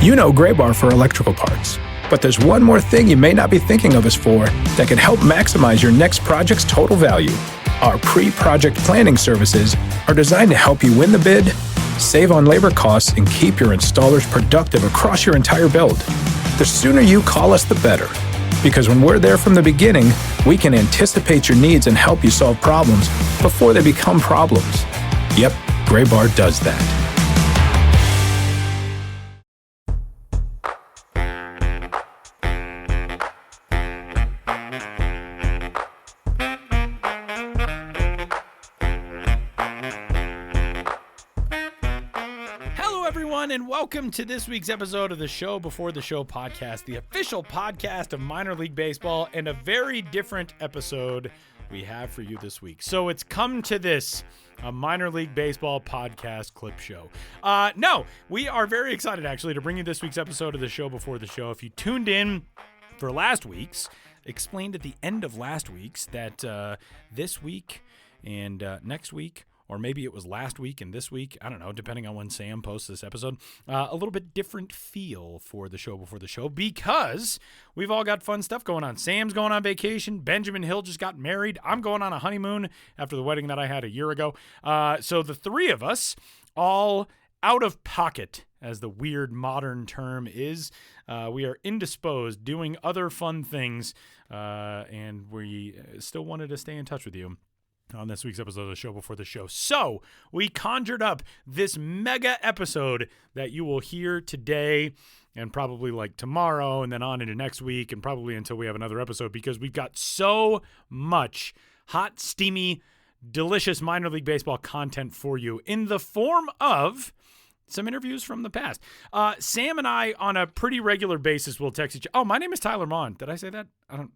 You know Gray Bar for electrical parts, but there's one more thing you may not be thinking of us for that can help maximize your next project's total value. Our pre-project planning services are designed to help you win the bid, save on labor costs, and keep your installers productive across your entire build. The sooner you call us, the better. Because when we're there from the beginning, we can anticipate your needs and help you solve problems before they become problems. Yep, Gray Bar does that. And welcome to this week's episode of the Show Before the Show podcast, the official podcast of minor league baseball, and a very different episode we have for you this week. So it's come to this, a minor league baseball podcast clip show. No, we are very excited actually to bring you this week's episode of the Show Before the Show. If you tuned in for last week's, explained at the end of last week's that this week and next week, or maybe it was last week and this week, I don't know, depending on when Sam posts this episode, a little bit different feel for the Show Before the Show because we've all got fun stuff going on. Sam's going on vacation. Benjamin Hill just got married. I'm going on a honeymoon after the wedding that I had a year ago. So the three of us, all out of pocket, as the weird modern term is. We are indisposed, doing other fun things, and we still wanted to stay in touch with you on this week's episode of the Show Before the Show. So we conjured up this mega episode that you will hear today and probably like tomorrow and then on into next week and probably until we have another episode because we've got so much hot, steamy, delicious minor league baseball content for you in the form of some interviews from the past. Sam and I on a pretty regular basis will text each other. Oh, my name is Tyler Mon. Did I say that? I don't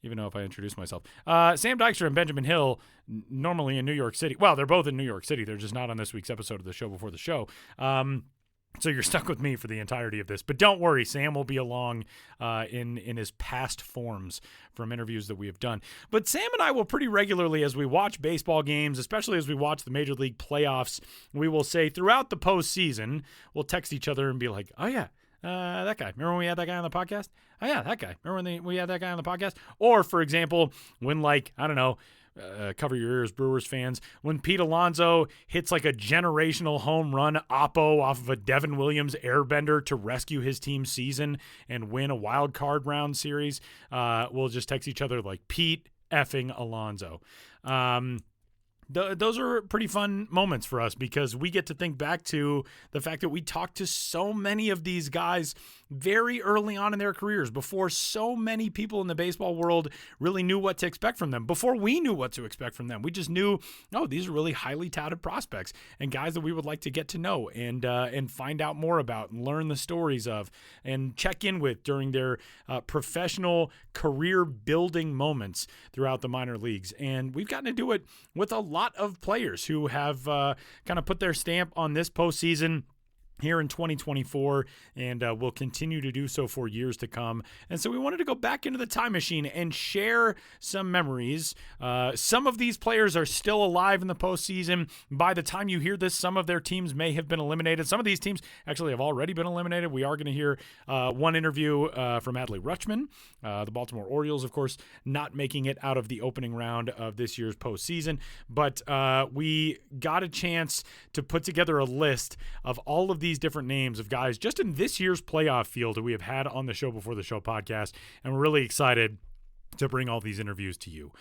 even know if I introduced myself. Sam Dykstra and Benjamin Hill, normally in New York City. Well, they're both in New York City. They're just not on this week's episode of the Show Before the Show. So you're stuck with me for the entirety of this. But don't worry, Sam will be along in his past forms from interviews that we have done. But Sam and I will pretty regularly, as we watch baseball games, especially as we watch the Major League playoffs, we will say throughout the postseason, we'll text each other and be like, oh, yeah. That guy. Remember when we had that guy on the podcast? Oh, yeah, that guy. Remember when we had that guy on the podcast? Or, for example, when, like, I don't know, cover your ears, Brewers fans, when Pete Alonso hits like a generational home run oppo off of a Devin Williams airbender to rescue his team's season and win a wild card round series, we'll just text each other like Pete effing Alonso. Those are pretty fun moments for us because we get to think back to the fact that we talked to so many of these guys very early on in their careers before so many people in the baseball world really knew what to expect from them, before we knew what to expect from them. We just knew, oh, these are really highly touted prospects and guys that we would like to get to know and find out more about and learn the stories of and check in with during their professional career building moments throughout the minor leagues. And we've gotten to do it with a lot of players who have kind of put their stamp on this postseason here in 2024 and will continue to do so for years to come. And so we wanted to go back into the time machine and share some memories. Some of these players are still alive in the postseason. By the time you hear this, some of their teams may have been eliminated. Some of these teams actually have already been eliminated. We are going to hear one interview from Adley Rutschman, the Baltimore Orioles, of course, not making it out of the opening round of this year's postseason. But we got a chance to put together a list of all of these different names of guys just in this year's playoff field that we have had on the Show Before the Show podcast, and we're really excited to bring all these interviews to you.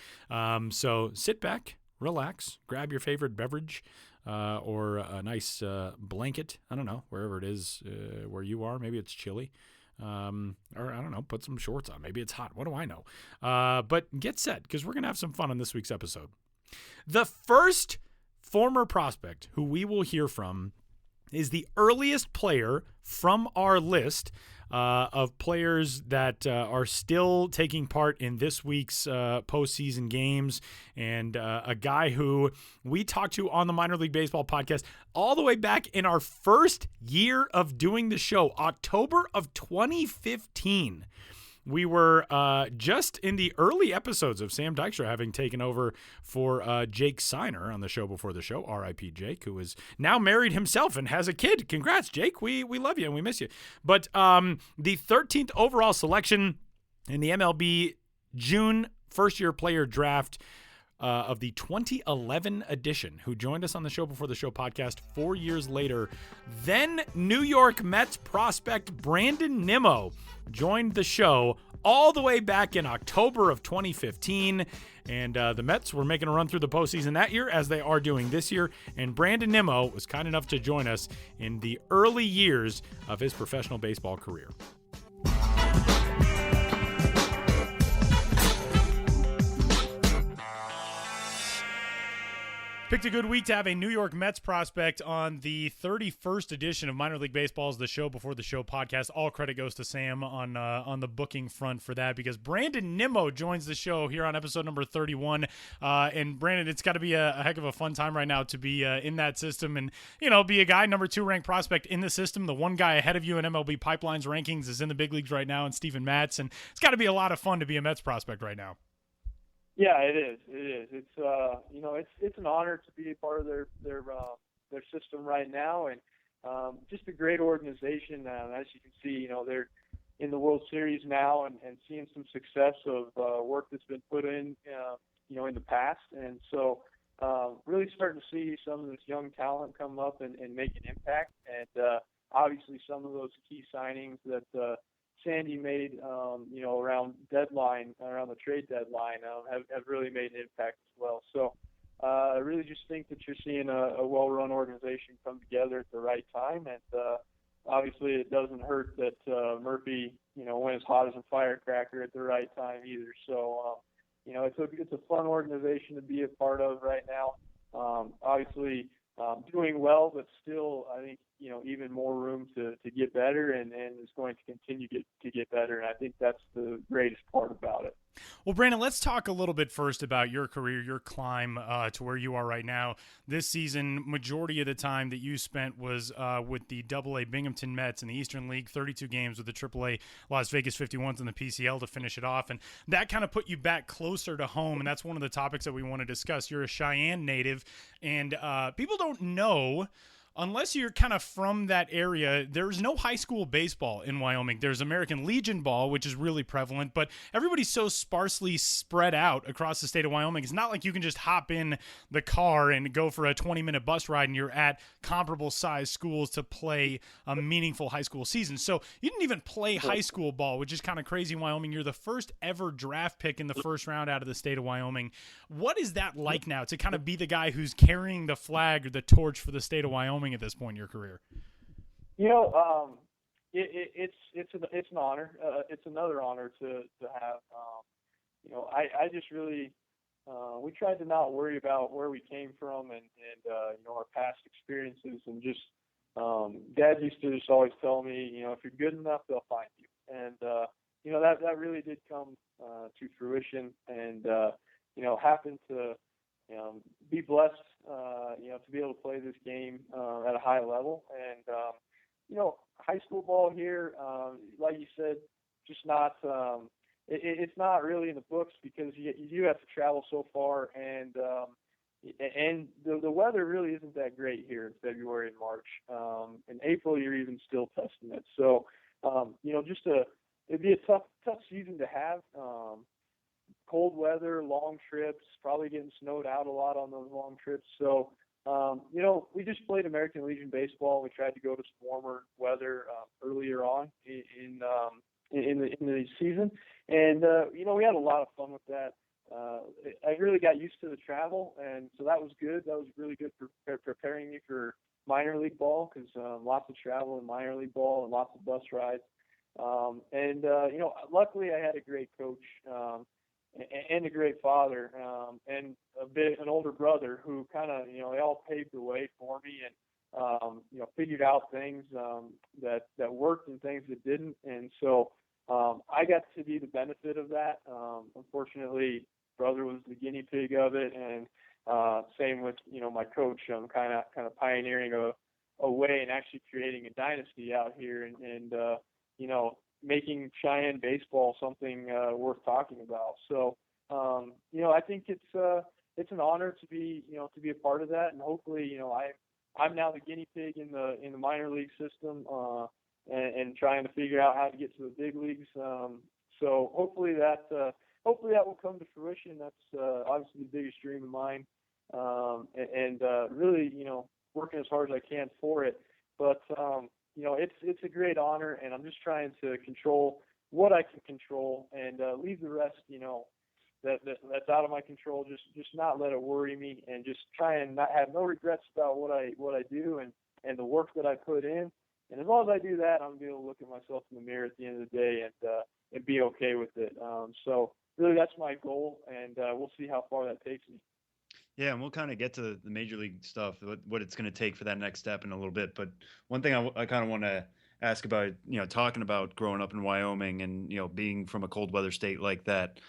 So sit back, relax, grab your favorite beverage or a nice blanket. I don't know, wherever it is where you are. Maybe it's chilly. Or I don't know, put some shorts on. Maybe it's hot. What do I know? But get set because we're going to have some fun on this week's episode. The first former prospect who we will hear from is the earliest player from our list of players that are still taking part in this week's postseason games, and a guy who we talked to on the Minor League Baseball podcast all the way back in our first year of doing the show, October of 2015. we were just in the early episodes of Sam Dykstra having taken over for Jake Seiner on the show before the show, R.I.P. Jake, who is now married himself and has a kid. Congrats, Jake. We love you and we miss you. But the 13th overall selection in the MLB June first-year player draft of the 2011 edition, who joined us on the show before the show podcast 4 years later. Then New York Mets prospect Brandon Nimmo joined the show all the way back in October of 2015. And the Mets were making a run through the postseason that year, as they are doing this year. And Brandon Nimmo was kind enough to join us in the early years of his professional baseball career. Picked a good week to have a New York Mets prospect on the 31st edition of Minor League Baseball's The Show Before the Show podcast. All credit goes to Sam on the booking front for that, because Brandon Nimmo joins the show here on episode number 31. And Brandon, it's got to be a heck of a fun time right now to be in that system and, be a guy, number 2 ranked prospect in the system. The one guy ahead of you in MLB Pipeline's rankings is in the big leagues right now, and Steven Matz. And it's got to be a lot of fun to be a Mets prospect right now. Yeah, it is. It's it's an honor to be a part of their system right now, and just a great organization. As you can see, they're in the World Series now, and seeing some success of work that's been put in, in the past, and so really starting to see some of this young talent come up and make an impact, and obviously some of those key signings that Sandy made, around the trade deadline, have really made an impact as well. So I really just think that you're seeing a well-run organization come together at the right time. And obviously it doesn't hurt that Murphy, went as hot as a firecracker at the right time either. So, it's a fun organization to be a part of right now. Obviously doing well, but still, I think, even more room to get better, and is going to continue to get better. And I think that's the greatest part about it. Well, Brandon, let's talk a little bit first about your career, your climb to where you are right now. This season, majority of the time that you spent was with the AA Binghamton Mets in the Eastern League, 32 games with the AAA Las Vegas 51s in the PCL to finish it off. And that kind of put you back closer to home, and that's one of the topics that we want to discuss. You're a Cheyenne native, and people don't know, unless you're kind of from that area, there's no high school baseball in Wyoming. There's American Legion ball, which is really prevalent, but everybody's so sparsely spread out across the state of Wyoming. It's not like you can just hop in the car and go for a 20-minute bus ride and you're at comparable size schools to play a meaningful high school season. So you didn't even play high school ball, which is kind of crazy in Wyoming. You're the first ever draft pick in the first round out of the state of Wyoming. What is that like now, to kind of be the guy who's carrying the flag or the torch for the state of Wyoming at this point in your career? It's an honor. It's another honor to have. I just really we tried to not worry about where we came from and our past experiences, and just Dad used to just always tell me, if you're good enough, they'll find you, and that really did come to fruition, and happened to be blessed, to be able to play this game at a high level. And, high school ball here, like you said, just not, it's not really in the books, because you do have to travel so far, and the weather really isn't that great here in February and March. In April, you're even still testing it. So, it'd be a tough season to have. Cold weather, long trips, probably getting snowed out a lot on those long trips. So, we just played American Legion baseball. We tried to go to some warmer weather earlier on in the season, and we had a lot of fun with that. I really got used to the travel, and so that was good. That was really good for preparing me for minor league ball, because lots of travel in minor league ball and lots of bus rides. Luckily I had a great coach. And a great father, and an older brother who kind of, they all paved the way for me, and figured out things that worked and things that didn't, and so I got to be the benefit of that. Unfortunately, brother was the guinea pig of it, and same with my coach. Kind of pioneering a way and actually creating a dynasty out here, and making Cheyenne baseball something worth talking about. So, I think it's an honor to be a part of that, and hopefully, I'm now the guinea pig in the minor league system, and trying to figure out how to get to the big leagues. So hopefully that will come to fruition. That's obviously the biggest dream of mine, and really, working as hard as I can for it. But it's a great honor, and I'm just trying to control what I can control and leave the rest, that's out of my control. Just not let it worry me, and just try and not have no regrets about what I do and the work that I put in. And as long as I do that, I'm gonna be able to look at myself in the mirror at the end of the day and be okay with it. So really, that's my goal, and we'll see how far that takes me. Yeah, and we'll kind of get to the major league stuff, what it's going to take for that next step in a little bit. But one thing I kind of want to ask about, talking about growing up in Wyoming and, being from a cold weather state like that,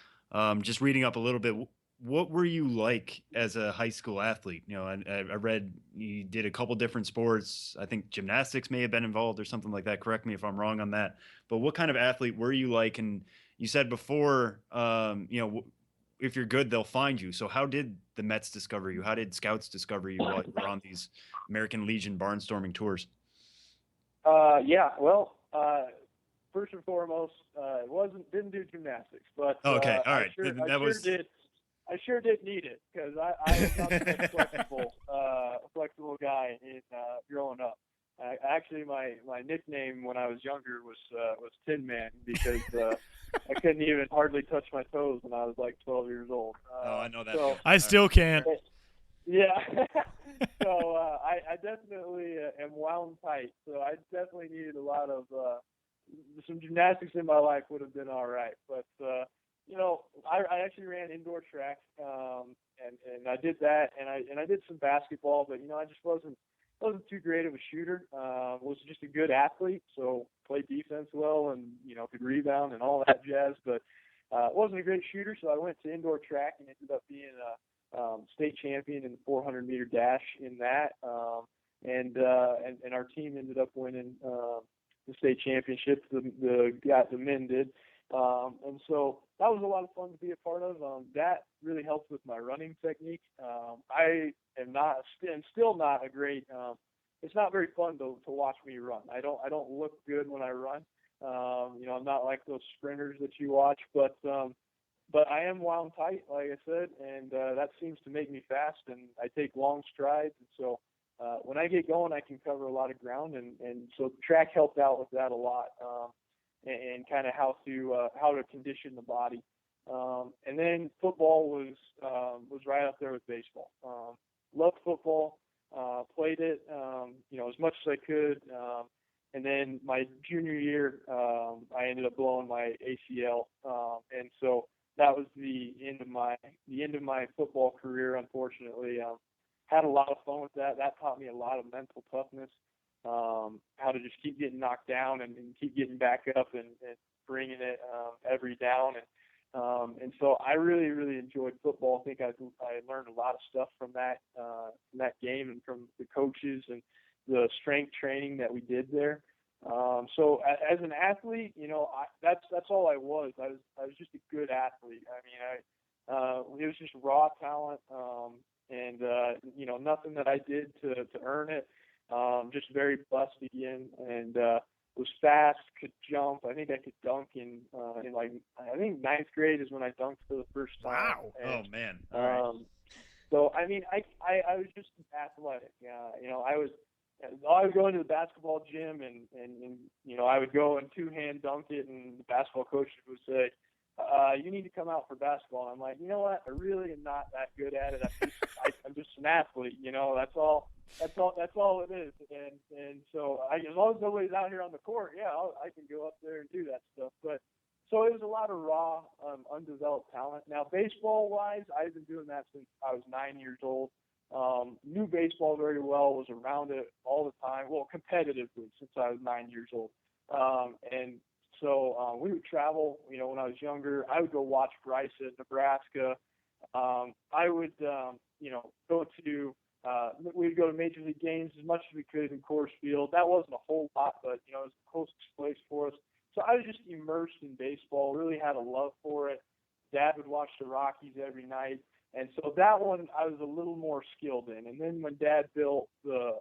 just reading up a little bit, what were you like as a high school athlete? I read you did a couple different sports. I think gymnastics may have been involved or something like that. Correct me if I'm wrong on that. But what kind of athlete were you like? And you said before, if you're good, they'll find you. So how did the Mets discover you? How did scouts discover you while you were on these American Legion barnstorming tours? Well, first and foremost, didn't do gymnastics, but okay, all right. I sure did need it, because I am not the most flexible guy in growing up. Actually, my nickname when I was younger was Tin Man, because I couldn't even hardly touch my toes when I was like 12 years old. I know that. So, I still can't. Yeah. So I definitely am wound tight. So I definitely needed a lot of some gymnastics in my life would have been all right. But I actually ran indoor track, and I did that, and I did some basketball, but I just wasn't too great of a shooter. Was just a good athlete, so played defense well, and could rebound and all that jazz, but wasn't a great shooter. So I went to indoor track and ended up being a state champion in the 400 meter dash in that, and our team ended up winning the state championship. The men did. And so that was a lot of fun to be a part of. That really helped with my running technique. I am still not a great. It's not very fun to watch me run. I don't look good when I run. I'm not like those sprinters that you watch, but I am wound tight, like I said, and that seems to make me fast, and I take long strides, and so when I get going, I can cover a lot of ground, and so track helped out with that a lot. And kind of how to condition the body, and then football was right up there with baseball. Loved football, played it, as much as I could, and then my junior year, I ended up blowing my ACL, and so that was the end of my football career. Unfortunately, had a lot of fun with that. That taught me a lot of mental toughness. How to just keep getting knocked down and keep getting back up and bringing it every down, and so I really, really enjoyed football. I think I learned a lot of stuff from that game and from the coaches and the strength training that we did there. So as an athlete, that's all I was. I was just a good athlete. I mean, it was just raw talent, and nothing that I did to earn it. Just very blessed again, and was fast, could jump. I think I could dunk in I think ninth grade is when I dunked for the first time. Wow! And, oh man! So I mean, I was just athletic. I would go into the basketball gym and I would go and two-hand dunk it, and the basketball coach would say, you need to come out for basketball. And I'm like, you know what? I really am not that good at it. I'm just an athlete. That's all it is. And so as long as nobody's out here on the court, I can go up there and do that stuff. But so it was a lot of raw, undeveloped talent. Now, baseball-wise, I've been doing that since I was 9 years old. Knew baseball very well, was around it all the time, well, competitively since I was 9 years old. And so we would travel, when I was younger. I would go watch Bryce at Nebraska. I would, go to we'd go to major league games as much as we could in Coors Field. That wasn't a whole lot, but, it was the closest place for us. So I was just, had a love for it. Dad would watch the Rockies every night. And so that one I was a little more skilled in. And then when Dad built the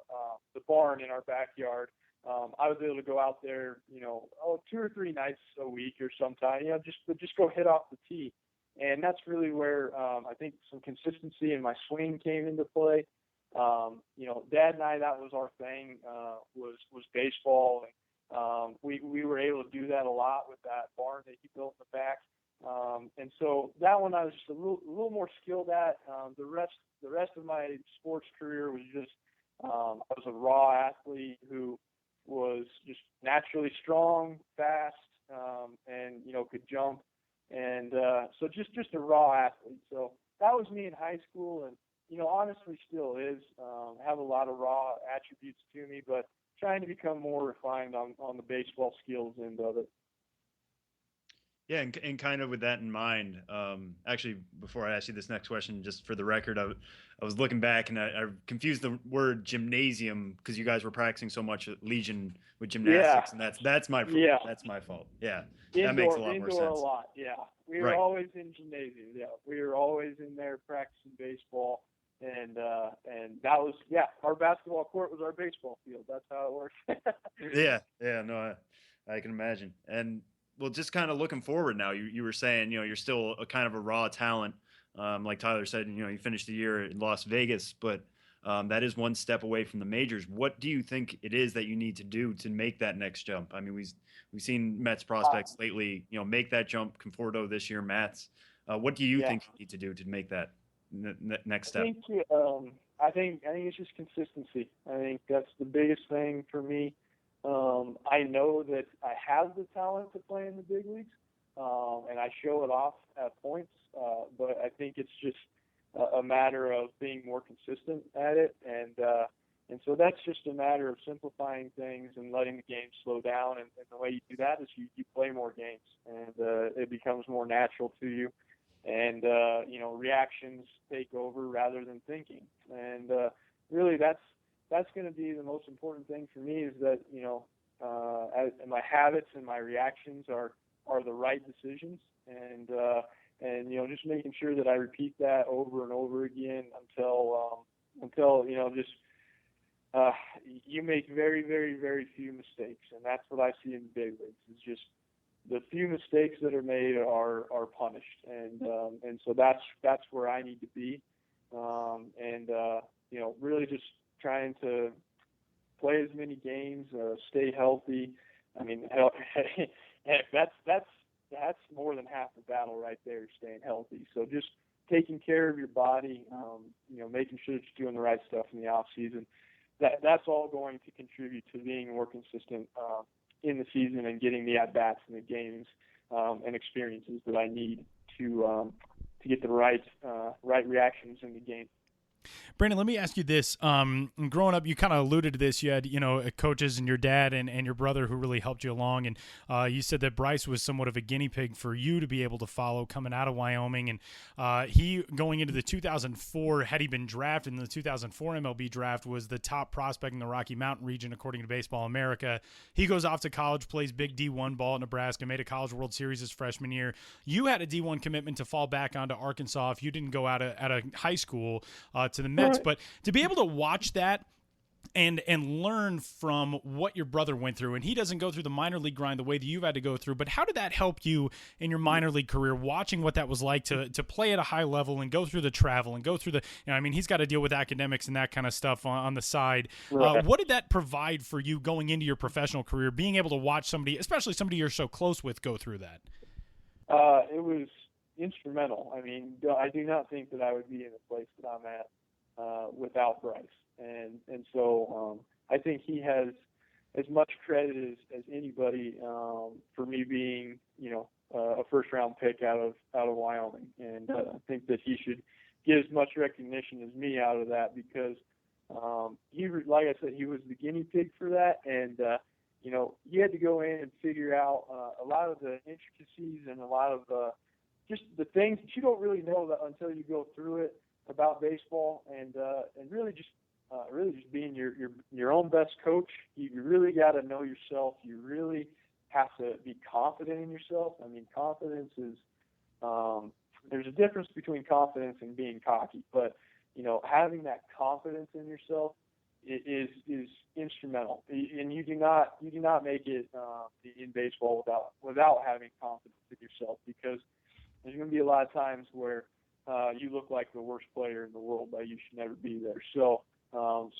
barn in our backyard, I was able to go out there, 2 or 3 nights a week or sometime, just go hit off the tee. And that's really where I think some consistency in my swing came into play. Dad and I, that was our thing, was baseball. And we were able to do that a lot with that barn that he built in the back. And so that one I was just a little more skilled at. The rest of my sports career was just I was a raw athlete who was just naturally strong, fast, and could jump, and so just a raw athlete. So that was me in high school, and honestly still is. Have a lot of raw attributes to me, but trying to become more refined on the baseball skills end of it. Yeah, and kind of with that in mind, actually, before I ask you this next question, just for the record, I was looking back and I confused the word gymnasium because you guys were practicing so much at Legion with gymnastics, and that's my fault. Yeah, that makes a lot more sense. Indoor a lot, yeah. We were always in gymnasium. Yeah, we were always in there practicing baseball, and that was our basketball court was our baseball field. That's how it worked. yeah, no, I can imagine. And well, just kind of looking forward now, you were saying, you're still a kind of a raw talent. Like Tyler said, you finished the year in Las Vegas, but that is one step away from the majors. What do you think it is that you need to do to make that next jump? I mean, we've seen Mets prospects lately, make that jump. Conforto this year, Mats. What do you think you need to do to make that next step? I think it's just consistency. I think that's the biggest thing for me. I know that I have the talent to play in the big leagues, and I show it off at points, but I think it's just a matter of being more consistent at it, and so that's just a matter of simplifying things and letting the game slow down, and the way you do that is you play more games, and it becomes more natural to you, and reactions take over rather than thinking, and really that's going to be the most important thing for me is that, my habits and my reactions are the right decisions. And just making sure that I repeat that over and over again until you make very, very, very few mistakes. And that's what I see in the big leagues is just the few mistakes that are made are punished. And so that's where I need to be. Really just trying to play as many games, stay healthy. I mean, that's more than half the battle right there, staying healthy. So just taking care of your body, making sure that you're doing the right stuff in the off season. That's all going to contribute to being more consistent in the season and getting the at bats and the games and experiences that I need to get the right reactions in the game. Brandon, let me ask you this. Growing up, you kind of alluded to this. You had, coaches and your dad and your brother who really helped you along. And you said that Bryce was somewhat of a guinea pig for you to be able to follow coming out of Wyoming. And he, going into the 2004, had he been drafted in the 2004 MLB draft, was the top prospect in the Rocky Mountain region, according to Baseball America. He goes off to college, plays big D1 ball at Nebraska, made a College World Series his freshman year. You had a D1 commitment to fall back onto Arkansas if you didn't go out of high school to the Mets, but to be able to watch that and learn from what your brother went through, and he doesn't go through the minor league grind the way that you've had to go through, but how did that help you in your minor league career, watching what that was like to play at a high level and go through the travel and go through the, he's got to deal with academics and that kind of stuff on the side. Right. What did that provide for you going into your professional career, being able to watch somebody, especially somebody you're so close with, go through that? It was instrumental. I mean, I do not think that I would be in the place that I'm at without Bryce, and so I think he has as much credit as anybody for me being a first round pick out of Wyoming, and I think that he should get as much recognition as me out of that because he, like I said, he was the guinea pig for that, and you had to go in and figure out a lot of the intricacies and a lot of just the things that you don't really know until you go through it about baseball, and really just being your own best coach. You really got to know yourself. You really have to be confident in yourself. I mean, confidence is there's a difference between confidence and being cocky, but having that confidence in yourself is instrumental. And you do not make it in baseball without having confidence in yourself, because there's going to be a lot of times where you look like the worst player in the world, but you should never be there. So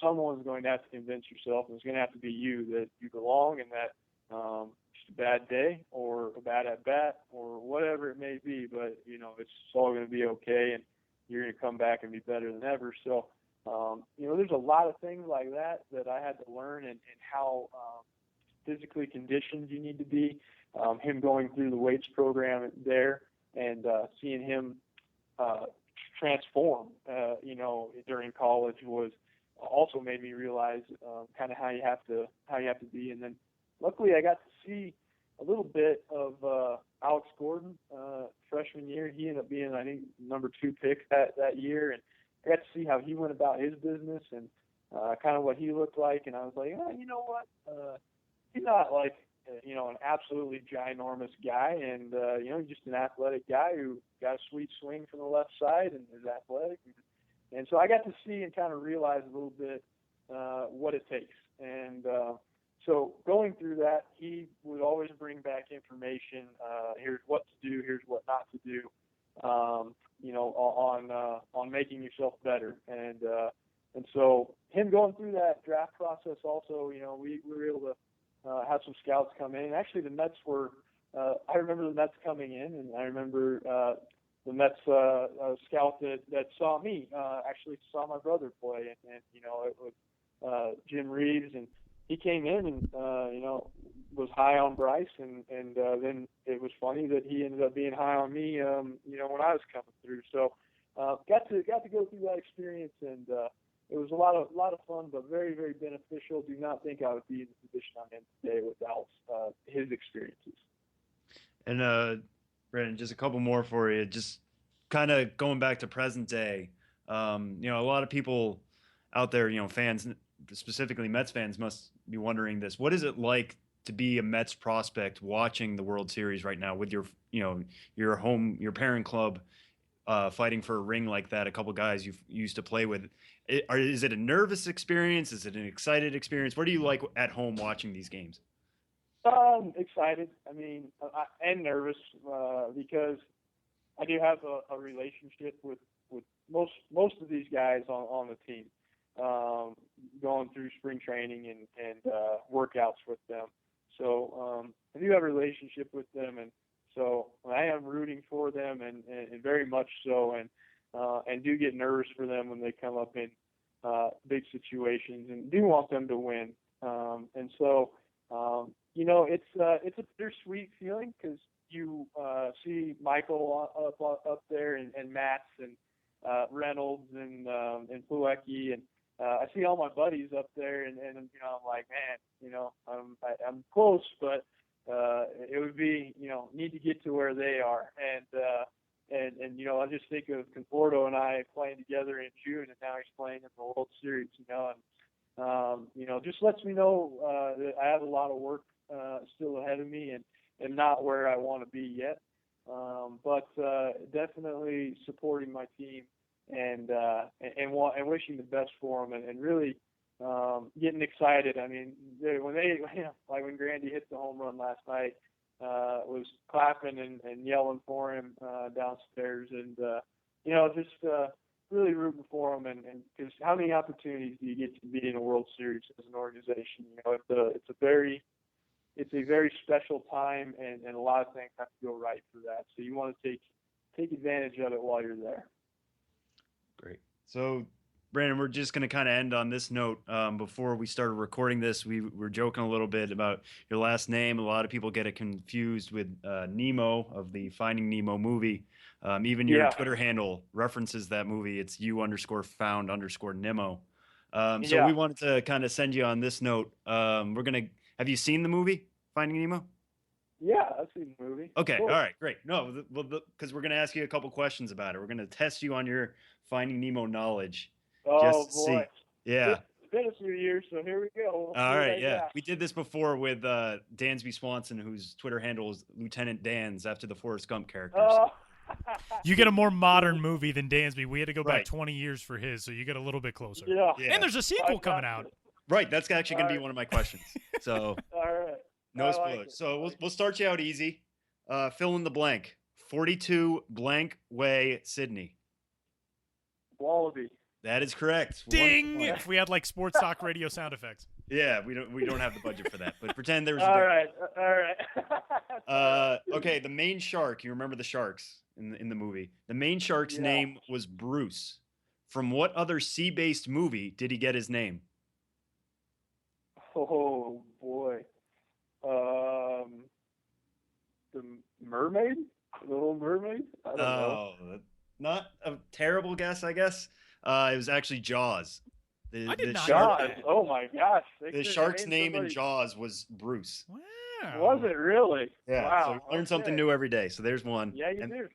someone's going to have to convince yourself, and it's going to have to be you, that you belong, and that it's a bad day or a bad at bat or whatever it may be, but it's all going to be okay, and you're going to come back and be better than ever. So there's a lot of things like that I had to learn, and how physically conditioned you need to be. Him going through the weights program there, and seeing him transform, during college, was also made me realize kind of how you have to be. And then luckily I got to see a little bit of Alex Gordon freshman year. He ended up being, I think, number 2 pick that year, and I got to see how he went about his business and kind of what he looked like. And I was like, you know what? He's not like an absolutely ginormous guy, and he's just an athletic guy who got a sweet swing from the left side and is athletic. And so I got to see and kind of realize a little bit what it takes. And so going through that, he would always bring back information. Here's what to do. Here's what not to do. On making yourself better. And so him going through that draft process also, we were able to have some scouts come in. Actually, the Mets were. I remember the Mets coming in, and I remember the Mets scout that saw me actually saw my brother play, and it was Jim Reeves, and he came in and was high on Bryce, and then it was funny that he ended up being high on me, when I was coming through. So got to go through that experience, and it was a lot of fun, but very, very beneficial. Do not think I would be in the position I'm in today without his experiences. And Brandon, just a couple more for you. Just kind of going back to present day. A lot of people out there, fans, specifically Mets fans, must be wondering this. What is it like to be a Mets prospect watching the World Series right now with your parent club fighting for a ring like that, a couple guys you've used to play with? Is it a nervous experience? Is it an excited experience? What do you like at home watching these games? Excited. I mean, and nervous because I do have a relationship with most of these guys on the team, going through spring training and workouts with them. So I do have a relationship with them, and so I am rooting for them, and very much so, and do get nervous for them when they come up in big situations, and do want them to win. And so it's a bittersweet feeling, because you see Michael up there, and Matz, and Reynolds, and Pluecki, and I see all my buddies up there, and I'm like, man, I'm close, but it would be, need to get to where they are, and I just think of Conforto and I playing together in June, and now he's playing in the World Series, and just lets me know that I have a lot of work still ahead of me, and not where I want to be yet, but definitely supporting my team, and wishing the best for them, and really getting excited. I mean, when Grandy hit the home run last night, was clapping and yelling for him downstairs, and just really rooting for him, and because how many opportunities do you get to be in a World Series as an organization? It's a very special time, and a lot of things have to go right for that. So you want to take advantage of it while you're there. Great. So, Brandon, we're just going to kind of end on this note. Before we started recording this, we were joking a little bit about your last name. A lot of people get it confused with Nemo of the Finding Nemo movie. Even your Twitter handle references that movie. It's _found_Nemo. So we wanted to kind of send you on this note. Have you seen the movie Finding Nemo? Yeah, I've seen the movie. Okay, cool. All right, great. No, because we're going to ask you a couple questions about it. We're going to test you on your Finding Nemo knowledge. Oh, boy. Yeah. been a few years, so here we go. All right, yeah. We did this before with Dansby Swanson, whose Twitter handle is Lieutenant Dans after the Forrest Gump characters. You get a more modern movie than Dansby. We had to go back 20 years for his, so you get a little bit closer. Yeah. And there's a sequel coming out. Right, that's actually going to be one of my questions. So, all right. No spoilers. So we'll start you out easy. Fill in the blank. 42 blank way, Sydney. Wallaby. That is correct. Ding! If we had like sports talk radio sound effects. Yeah, we don't have the budget for that. But pretend there was. All right. Okay, the main shark. You remember the sharks in the movie? The main shark's name was Bruce. From what other sea-based movie did he get his name? Oh boy. The Mermaid? The Little Mermaid? I don't know. Not a terrible guess, I guess. It was actually Jaws. I did not Jaws. know that. Oh my gosh. The shark's name in Jaws was Bruce. Wow. Was it really? Yeah. Wow. So you learn something new every day. So there's one. Yeah, you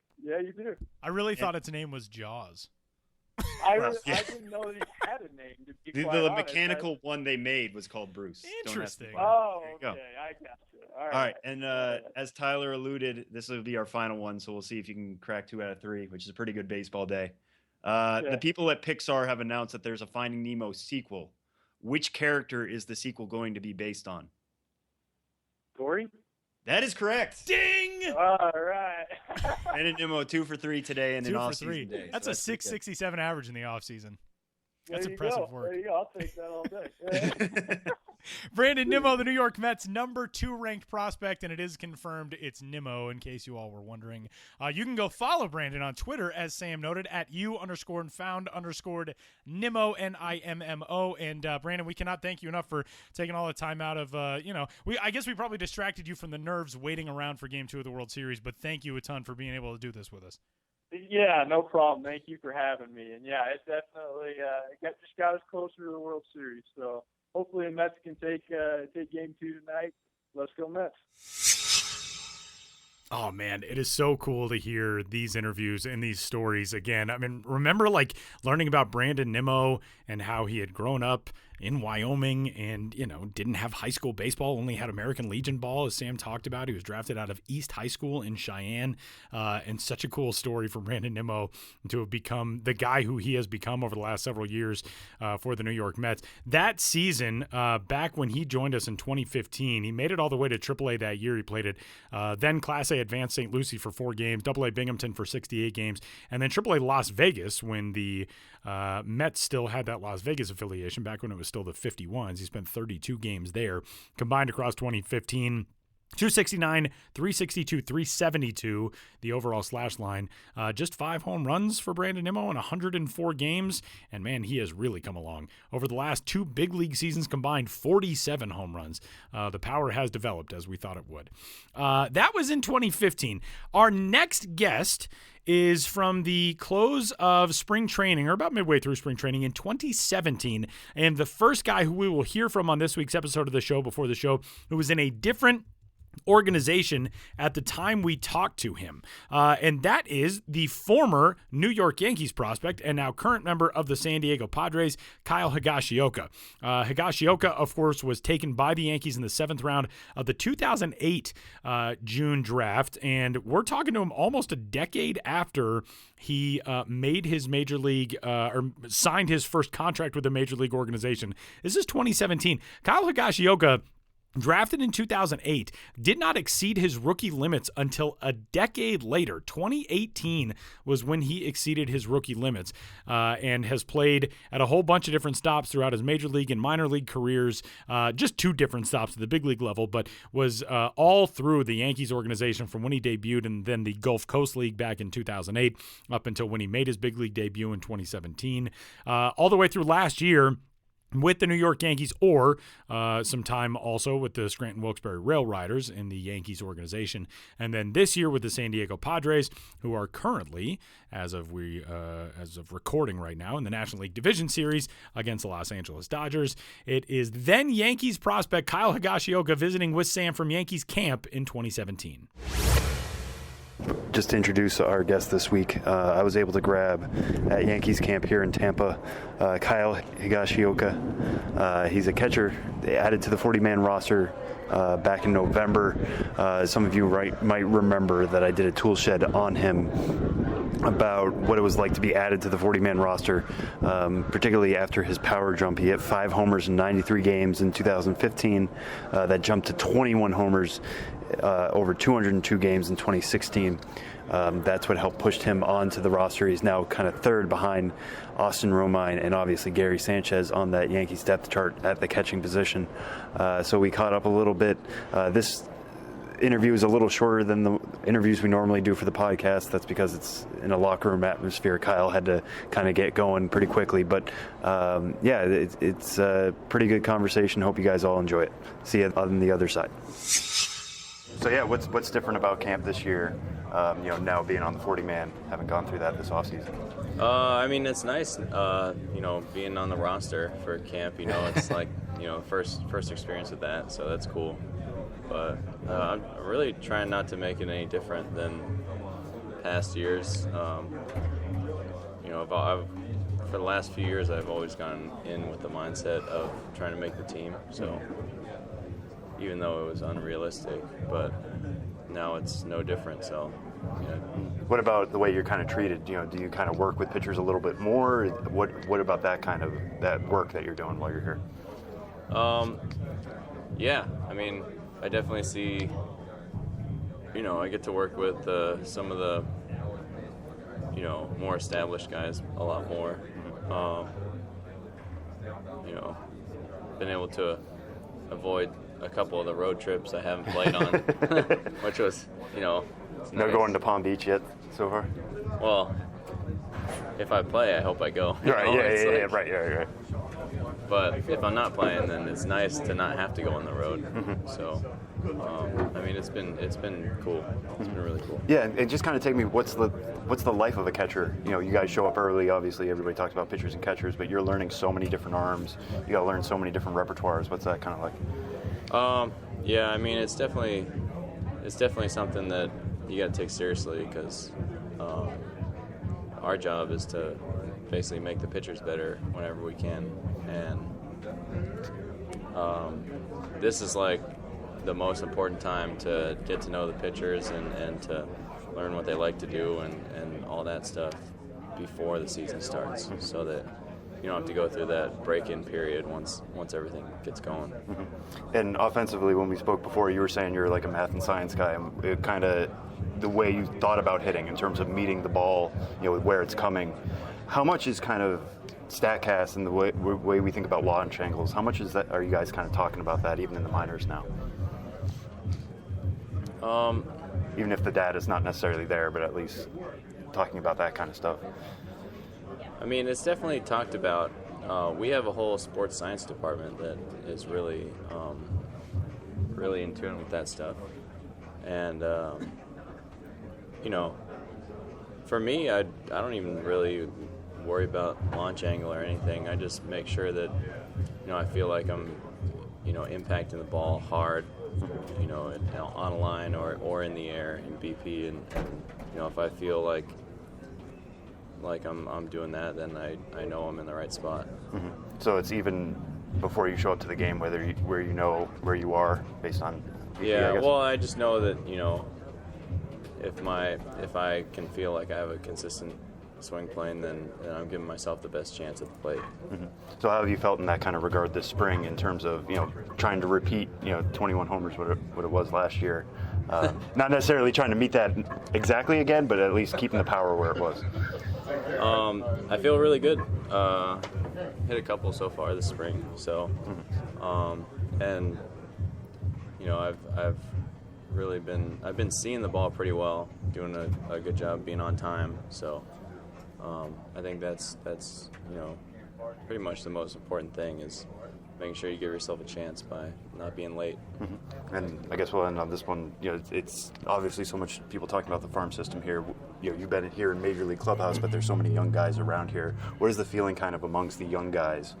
do. I really thought its name was Jaws. I didn't know that he had a name. To be quite The honest. mechanical one they made was called Bruce. Interesting. Oh, There okay. you go. I got you. All right. And as Tyler alluded, this will be our final one. So we'll see if you can crack 2 out of 3, which is a pretty good baseball day. The people at Pixar have announced that there's a Finding Nemo sequel. Which character is the sequel going to be based on? Dory? That is correct. Ding! All right. Brandon Nimmo 2 for 3 today and 2 an for off-season 3. day. That's so a 667 average in the offseason. That's There you impressive go. work. There you go. I'll take that all day. Brandon Nimmo, the New York Mets number 2 ranked prospect, and it is confirmed it's Nimmo, in case you all were wondering. You can go follow Brandon on Twitter, as Sam noted, at @you_found_Nimmo, Nimmo. And Brandon, we cannot thank you enough for taking all the time out of, I guess we probably distracted you from the nerves waiting around for Game 2 of the World Series, but thank you a ton for being able to do this with us. Yeah, no problem. Thank you for having me. And yeah, it definitely just got us closer to the World Series. So hopefully the Mets can take Game 2 tonight. Let's go Mets. Oh, man, it is so cool to hear these interviews and these stories again. I mean, remember like learning about Brandon Nimmo and how he had grown up in Wyoming and, didn't have high school baseball, only had American Legion ball, as Sam talked about. He was drafted out of East High School in Cheyenne, and such a cool story for Brandon Nimmo to have become the guy who he has become over the last several years for the New York Mets. That season, back when he joined us in 2015, he made it all the way to AAA that year. He played it then Class A Advanced St. Lucie for 4 games, AA Binghamton for 68 games, and then AAA Las Vegas when the Mets still had that Las Vegas affiliation back when it was still the 51s. He spent 32 games there, combined across 2015. 269, 362, 372, the overall slash line. Just 5 home runs for Brandon Nimmo in 104 games. And, man, he has really come along. Over the last 2 big league seasons combined, 47 home runs. The power has developed as we thought it would. That was in 2015. Our next guest is from the close of spring training, or about midway through spring training in 2017. And the first guy who we will hear from on this week's episode of the show, before the show, who was in a different organization at the time we talked to him. And that is the former New York Yankees prospect and now current member of the San Diego Padres, Kyle Higashioka. Higashioka, of course, was taken by the Yankees in the 7th round of the 2008 June draft. And we're talking to him almost a decade after he made his major league or signed his first contract with a major league organization. This is 2017. Kyle Higashioka, drafted in 2008, did not exceed his rookie limits until a decade later. 2018 was when he exceeded his rookie limits and has played at a whole bunch of different stops throughout his major league and minor league careers, just 2 different stops at the big league level, but was all through the Yankees organization from when he debuted and then the Gulf Coast League back in 2008 up until when he made his big league debut in 2017. All the way through last year with the New York Yankees, or some time also with the Scranton Wilkes-Barre Rail Riders in the Yankees organization. And then this year with the San Diego Padres, who are currently, as of recording right now, in the National League Division Series against the Los Angeles Dodgers. It is then Yankees prospect Kyle Higashioka visiting with Sam from Yankees camp in 2017. just to introduce our guest this week, I was able to grab at Yankees camp here in Tampa, Kyle Higashioka. He's a catcher added to the 40-man roster back in November. Some of you might remember that I did a tool shed on him about what it was like to be added to the 40-man roster, particularly after his power jump. He hit 5 homers in 93 games in 2015. That jumped to 21 homers over 202 games in 2016. That's what helped push him onto the roster. He's now kind of third behind Austin Romine and obviously Gary Sanchez on that Yankees depth chart at the catching position. So we caught up a little bit. This interview is a little shorter than the interviews we normally do for the podcast. That's because it's in a locker room atmosphere. Kyle had to kind of get going pretty quickly, but it's a pretty good conversation. Hope you guys all enjoy it. See you on the other side. So yeah, what's different about camp this year? Now being on the 40-man, haven't gone through that this offseason. I mean, it's nice, being on the roster for camp. It's like, first experience with that, so that's cool. But I'm really trying not to make it any different than past years. For the last few years, I've always gone in with the mindset of trying to make the team. So even though it was unrealistic, but now it's no different. So. Yeah. What about the way you're kind of treated? Do you kind of work with pitchers a little bit more? What about that work that you're doing while you're here? Yeah, I mean, I definitely see, I get to work with some of the, more established guys a lot more. Been able to avoid a couple of the road trips I haven't played on, which was, it's No nice. going to Palm Beach yet so far? Well, if I play, I hope I go. Right, right. But if I'm not playing, then it's nice to not have to go on the road. Mm-hmm. So, it's been cool. It's been really cool. Yeah, and just kind of take me. What's the life of a catcher? You guys show up early. Obviously, everybody talks about pitchers and catchers, but you're learning so many different arms. You got to learn so many different repertoires. What's that kind of like? Yeah, I mean, it's definitely something that you got to take seriously because our job is to basically make the pitchers better whenever we can, and this is like the most important time to get to know the pitchers and to learn what they like to do and all that stuff before the season starts, so that you don't have to go through that break-in period once everything gets going. Mm-hmm. And offensively, when we spoke before, you were saying you're like a math and science guy. It kind of the way you thought about hitting in terms of meeting the ball, where it's coming. How much is kind of StatCast and the way we think about launch angles? How much is that? Are you guys kind of talking about that even in the minors now? Even if the data's not necessarily there, but at least talking about that kind of stuff. I mean, it's definitely talked about. We have a whole sports science department that is really in tune with that stuff. And, for me, I don't even really worry about launch angle or anything. I just make sure that, I feel like I'm, impacting the ball hard, on a line or in the air in BP. And if I feel like I'm doing that, then I know I'm in the right spot. Mm-hmm. So it's even before you show up to the game, where you know where you are based on. Yeah, well, I just know that if I can feel like I have a consistent swing plane, then I'm giving myself the best chance at the plate. Mm-hmm. So how have you felt in that kind of regard this spring in terms of trying to repeat 21 homers what it was last year? Not necessarily trying to meet that exactly again, but at least keeping the power where it was. I feel really good. Hit a couple so far this spring, so and I've really been seeing the ball pretty well, doing a good job being on time. So I think that's pretty much the most important thing is making sure you give yourself a chance by not being late. Mm-hmm. And I guess we'll end on this one. You know, it's obviously so much people talking about the farm system here. You know, you've been here in Major League Clubhouse, but there's so many young guys around here. What is the feeling kind of amongst the young guys?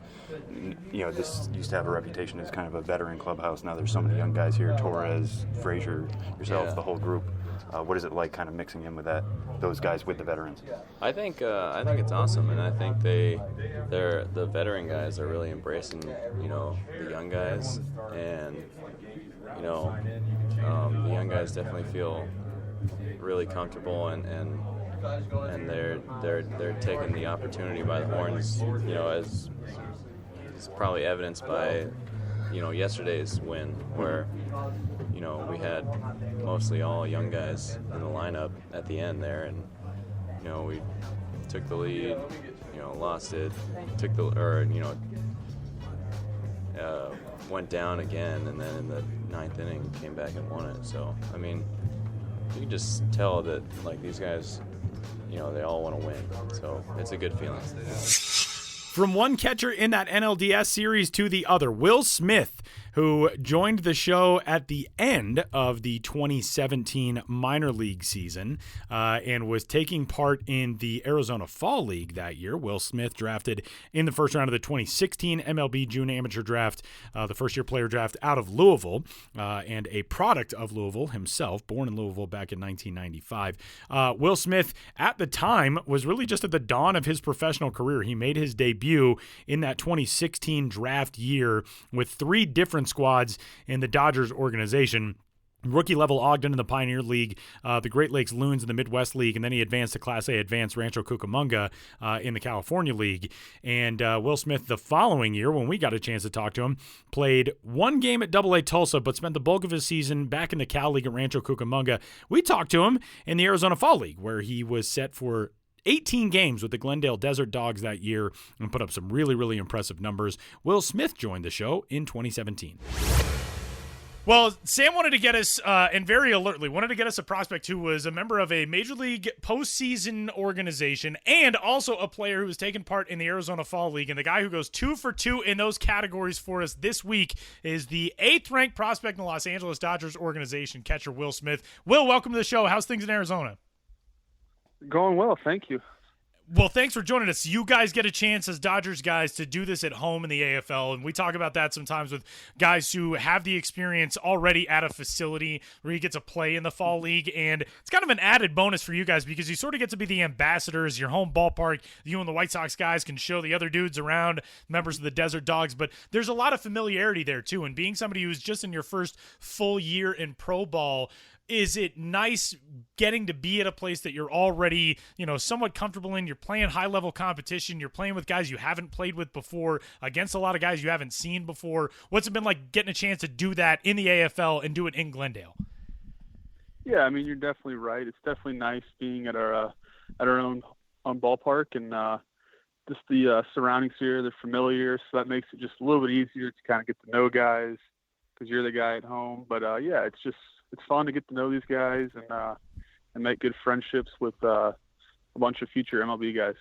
You know, this used to have a reputation as kind of a veteran clubhouse. Now there's so many young guys here. Torres, Frazier, yourself, the whole group. What is it like kind of mixing in with those guys with the veterans? I think it's awesome, and I think the veteran guys are really embracing, you know, the young guys, and you know, the young guys definitely feel really comfortable, and they're taking the opportunity by the horns, you know, as is probably evidenced by, you know, yesterday's win, where, you know, we had mostly all young guys in the lineup at the end there, and, you know, we took the lead, you know, lost it, went down again, and then in the ninth inning came back and won it. So, I mean, you can just tell that, like, these guys, you know, they all want to win. So it's a good feeling. From one catcher in that NLDS series to the other, Will Smith, who joined the show at the end of the 2017 minor league season and was taking part in the Arizona Fall League that year. Will Smith drafted in the first round of the 2016 MLB June Amateur Draft, the first-year player draft out of Louisville, and a product of Louisville himself, born in Louisville back in 1995. Will Smith, at the time, was really just at the dawn of his professional career. He made his debut in that 2016 draft year with 3 different squads in the Dodgers organization. Rookie level Ogden in the Pioneer League, the Great Lakes Loons in the Midwest League, and then he advanced to Class A Advanced Rancho Cucamonga in the California League. And Will Smith, the following year, when we got a chance to talk to him, played 1 game at AA Tulsa, but spent the bulk of his season back in the Cal League at Rancho Cucamonga. We talked to him in the Arizona Fall League, where he was set for 18 games with the Glendale Desert Dogs that year and put up some really, really impressive numbers. Will Smith joined the show in 2017. Well, Sam wanted to get us, and very alertly, wanted to get us a prospect who was a member of a Major League postseason organization and also a player who has taken part in the Arizona Fall League. And the guy who goes 2 for 2 in those categories for us this week is the 8th-ranked prospect in the Los Angeles Dodgers organization, catcher Will Smith. Will, welcome to the show. How's things in Arizona? Going well, thank you. Well, thanks for joining us. You guys get a chance as Dodgers guys to do this at home in the AFL, and we talk about that sometimes with guys who have the experience already at a facility where you get to play in the Fall League, and it's kind of an added bonus for you guys because you sort of get to be the ambassadors. Your home ballpark, you and the White Sox guys can show the other dudes around, members of the Desert Dogs, but there's a lot of familiarity there too, and being somebody who's just in your first full year in pro ball, is it nice getting to be at a place that you're already, you know, somewhat comfortable in? You're playing high-level competition. You're playing with guys you haven't played with before, against a lot of guys you haven't seen before. What's it been like getting a chance to do that in the AFL and do it in Glendale? Yeah, I mean, you're definitely right. It's definitely nice being at our own ballpark, and just the surroundings here, they're familiar, so that makes it just a little bit easier to kind of get to know guys because you're the guy at home. But yeah, it's fun to get to know these guys and make good friendships with a bunch of future MLB guys.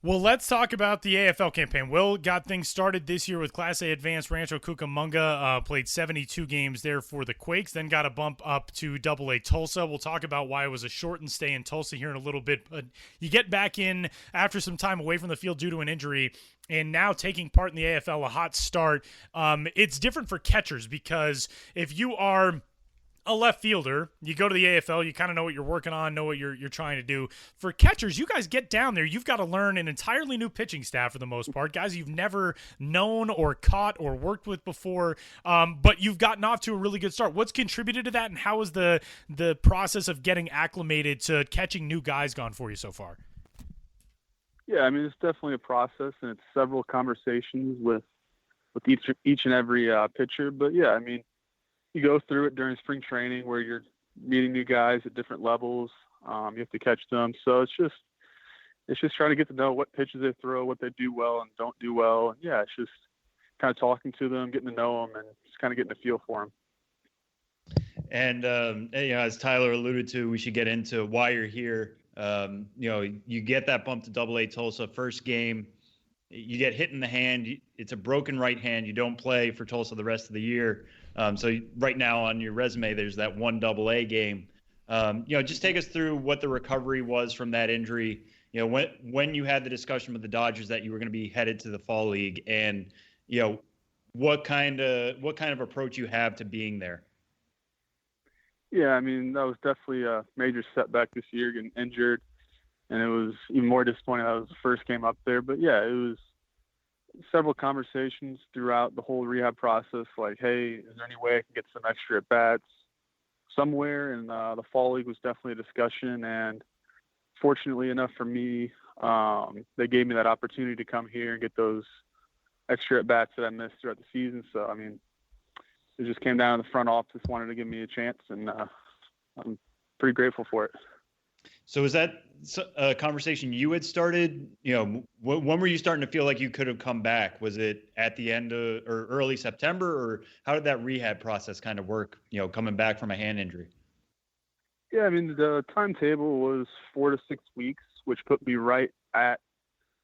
Well, let's talk about the AFL campaign. Will got things started this year with Class A Advanced Rancho Cucamonga, played 72 games there for the Quakes, then got a bump up to AA Tulsa. We'll talk about why it was a shortened stay in Tulsa here in a little bit, but you get back in after some time away from the field due to an injury, and now taking part in the AFL, a hot start. It's different for catchers because if you are a left fielder, you go to the AFL, you kind of know what you're working on, know what you're trying to do. For catchers, you guys get down there, you've got to learn an entirely new pitching staff for the most part, guys you've never known or caught or worked with before, but you've gotten off to a really good start. What's contributed to that, and how has the process of getting acclimated to catching new guys gone for you so far? Yeah, I mean, it's definitely a process, and it's several conversations with each and every pitcher. But yeah, I mean, you go through it during spring training where you're meeting new guys at different levels. You have to catch them. So it's just trying to get to know what pitches they throw, what they do well and don't do well. And yeah, it's just kind of talking to them, getting to know them, and just kind of getting a feel for them. And, you know, as Tyler alluded to, we should get into why you're here. You know, you get that bump to AA Tulsa first game. you get hit in the hand. It's a broken right hand. You don't play for Tulsa the rest of the year. So right now on your resume, there's that 1 AA game. Just take us through what the recovery was from that injury. When you had the discussion with the Dodgers that you were going to be headed to the fall league, and what kind of approach you have to being there. Yeah, I mean, that was definitely a major setback this year, getting injured. And it was even more disappointing that was the first game up there. But, yeah, it was several conversations throughout the whole rehab process, like, hey, is there any way I can get some extra at-bats somewhere? And the fall league was definitely a discussion. And fortunately enough for me, they gave me that opportunity to come here and get those extra at-bats that I missed throughout the season. So, I mean, it just came down to the front office, wanted to give me a chance, and I'm pretty grateful for it. So is that a conversation you had started? When were you starting to feel like you could have come back? Was it at the end of or early September, or how did that rehab process kind of work, coming back from a hand injury? Yeah, I mean, the timetable was 4 to 6 weeks, which put me right at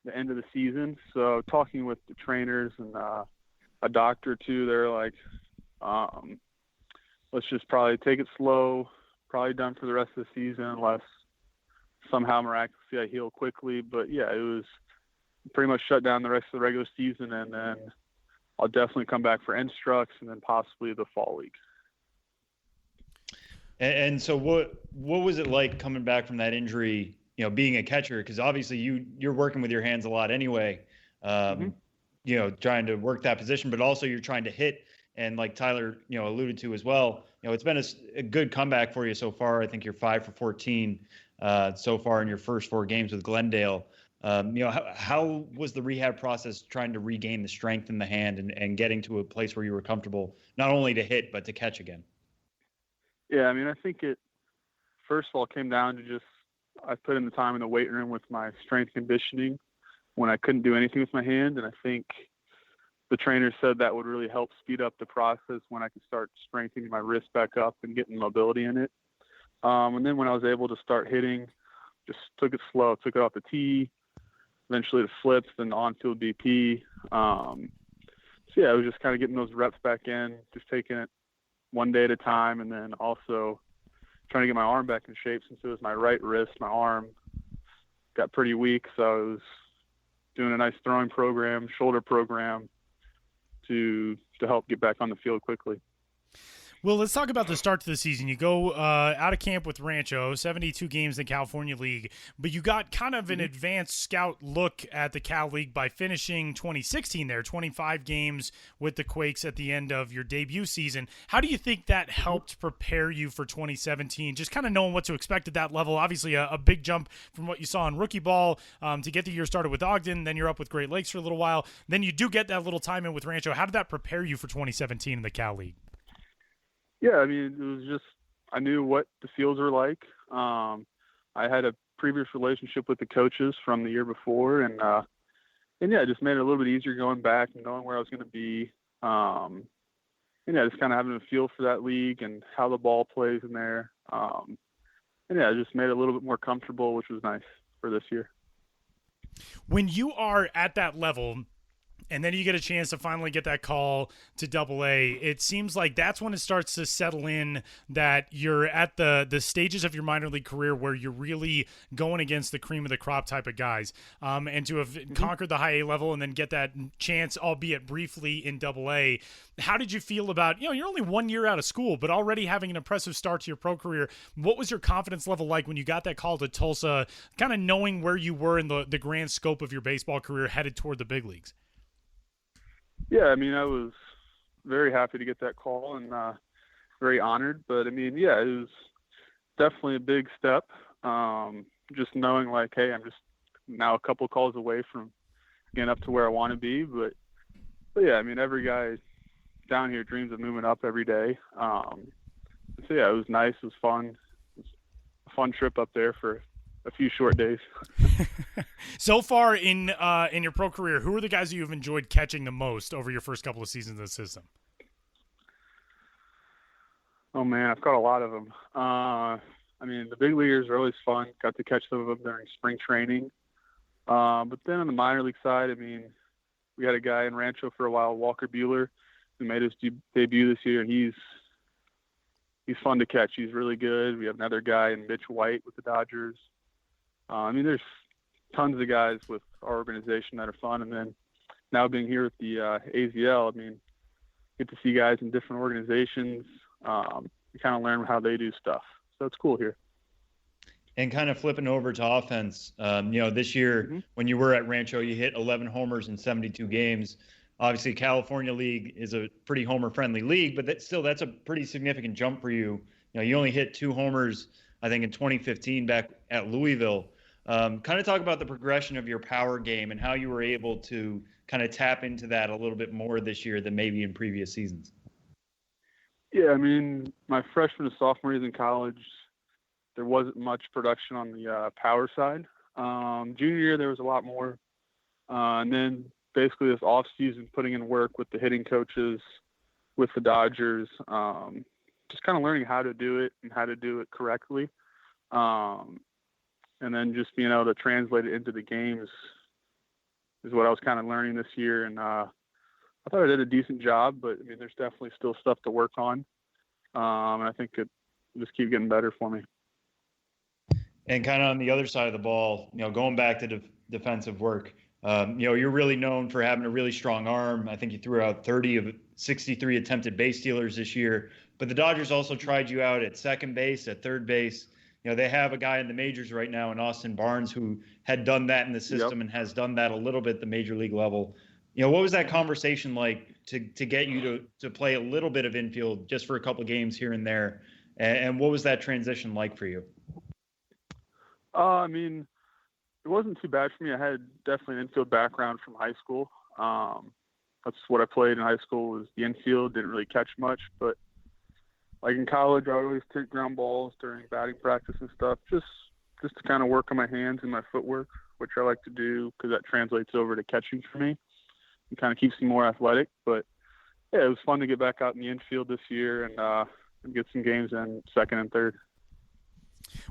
the end of the season. So talking with the trainers and a doctor too, they're like, let's just probably take it slow, probably done for the rest of the season unless somehow miraculously I heal quickly. But yeah, it was pretty much shut down the rest of the regular season, and then I'll definitely come back for Instructs and then possibly the fall league. And so what was it like coming back from that injury, being a catcher? Because obviously you're working with your hands a lot anyway, trying to work that position, but also you're trying to hit. And like Tyler, alluded to as well, it's been a good comeback for you so far. I think you're 5 for 14 so far in your first 4 games with Glendale. How was the rehab process trying to regain the strength in the hand and getting to a place where you were comfortable, not only to hit, but to catch again? Yeah, I mean, I think it, first of all, came down to just I put in the time in the weight room with my strength conditioning when I couldn't do anything with my hand. And I think the trainer said that would really help speed up the process when I could start strengthening my wrist back up and getting mobility in it. And then when I was able to start hitting, just took it slow, took it off the tee, eventually to flips, then on-field BP. So yeah, it was just kind of getting those reps back in, just taking it one day at a time, and then also trying to get my arm back in shape since it was my right wrist. My arm got pretty weak, so I was doing a nice throwing program, shoulder program to help get back on the field quickly. Well, let's talk about the start to the season. You go out of camp with Rancho, 72 games in the California League, but you got kind of an advanced scout look at the Cal League by finishing 2016 there, 25 games with the Quakes at the end of your debut season. How do you think that helped prepare you for 2017, just kind of knowing what to expect at that level? Obviously, a big jump from what you saw in rookie ball to get the year started with Ogden, then you're up with Great Lakes for a little while, then you do get that little time in with Rancho. How did that prepare you for 2017 in the Cal League? Yeah, I mean, it was just I knew what the fields were like. I had a previous relationship with the coaches from the year before, and yeah, it just made it a little bit easier going back and knowing where I was going to be. And yeah, just kind of having a feel for that league and how the ball plays in there. And yeah, it just made it a little bit more comfortable, which was nice for this year. When you are at that level, and then you get a chance to finally get that call to AA, it seems like that's when it starts to settle in that you're at the stages of your minor league career where you're really going against the cream of the crop type of guys. And to have conquered the high A level and then get that chance, albeit briefly, in AA, how did you feel about, you're only 1 year out of school, but already having an impressive start to your pro career? What was your confidence level like when you got that call to Tulsa, kind of knowing where you were in the grand scope of your baseball career headed toward the big leagues? Yeah, I mean, I was very happy to get that call and very honored. But, I mean, yeah, it was definitely a big step. Just knowing, like, hey, I'm just now a couple calls away from getting up to where I want to be. But, yeah, I mean, every guy down here dreams of moving up every day. So, yeah, it was nice. It was fun. It was a fun trip up there for a few short days. So far in your pro career, who are the guys that you've enjoyed catching the most over your first couple of seasons in the system? Oh man, I've caught a lot of them. I mean, the big leaguers are always fun. Got to catch some of them during spring training. But then on the minor league side, I mean, we had a guy in Rancho for a while, Walker Buehler, who made his debut this year, and he's fun to catch. He's really good. We have another guy in Mitch White with the Dodgers. I mean, there's tons of guys with our organization that are fun. And then now being here with the AZL, I mean, get to see guys in different organizations. You kind of learn how they do stuff. So it's cool here. And kind of flipping over to offense, this year when you were at Rancho, you hit 11 homers in 72 games. Obviously, California League is a pretty homer-friendly league, but that's a pretty significant jump for you. You only hit 2 homers, I think, in 2015 back at Louisville. Kind of talk about the progression of your power game and how you were able to kind of tap into that a little bit more this year than maybe in previous seasons. Yeah, I mean, my freshman and sophomore years in college, there wasn't much production on the power side. Junior year, there was a lot more. And then basically this off season, putting in work with the hitting coaches, with the Dodgers, just kind of learning how to do it and how to do it correctly. And then just being able to translate it into the games is what I was kind of learning this year. And I thought I did a decent job, but I mean, there's definitely still stuff to work on. And I think it will just keep getting better for me. And kind of on the other side of the ball, going back to defensive work, you're really known for having a really strong arm. I think you threw out 30 of 63 attempted base stealers this year. But the Dodgers also tried you out at second base, at third base. They have a guy in the majors right now in Austin Barnes who had done that in the system and has done that a little bit at the major league level. What was that conversation like to get you to play a little bit of infield just for a couple of games here and there? And what was that transition like for you? I mean, it wasn't too bad for me. I had definitely an infield background from high school. That's what I played in high school, was the infield. Didn't really catch much, but like in college, I would always take ground balls during batting practice and stuff, just to kind of work on my hands and my footwork, which I like to do because that translates over to catching for me. It kind of keeps me more athletic. But yeah, it was fun to get back out in the infield this year and get some games in second and third.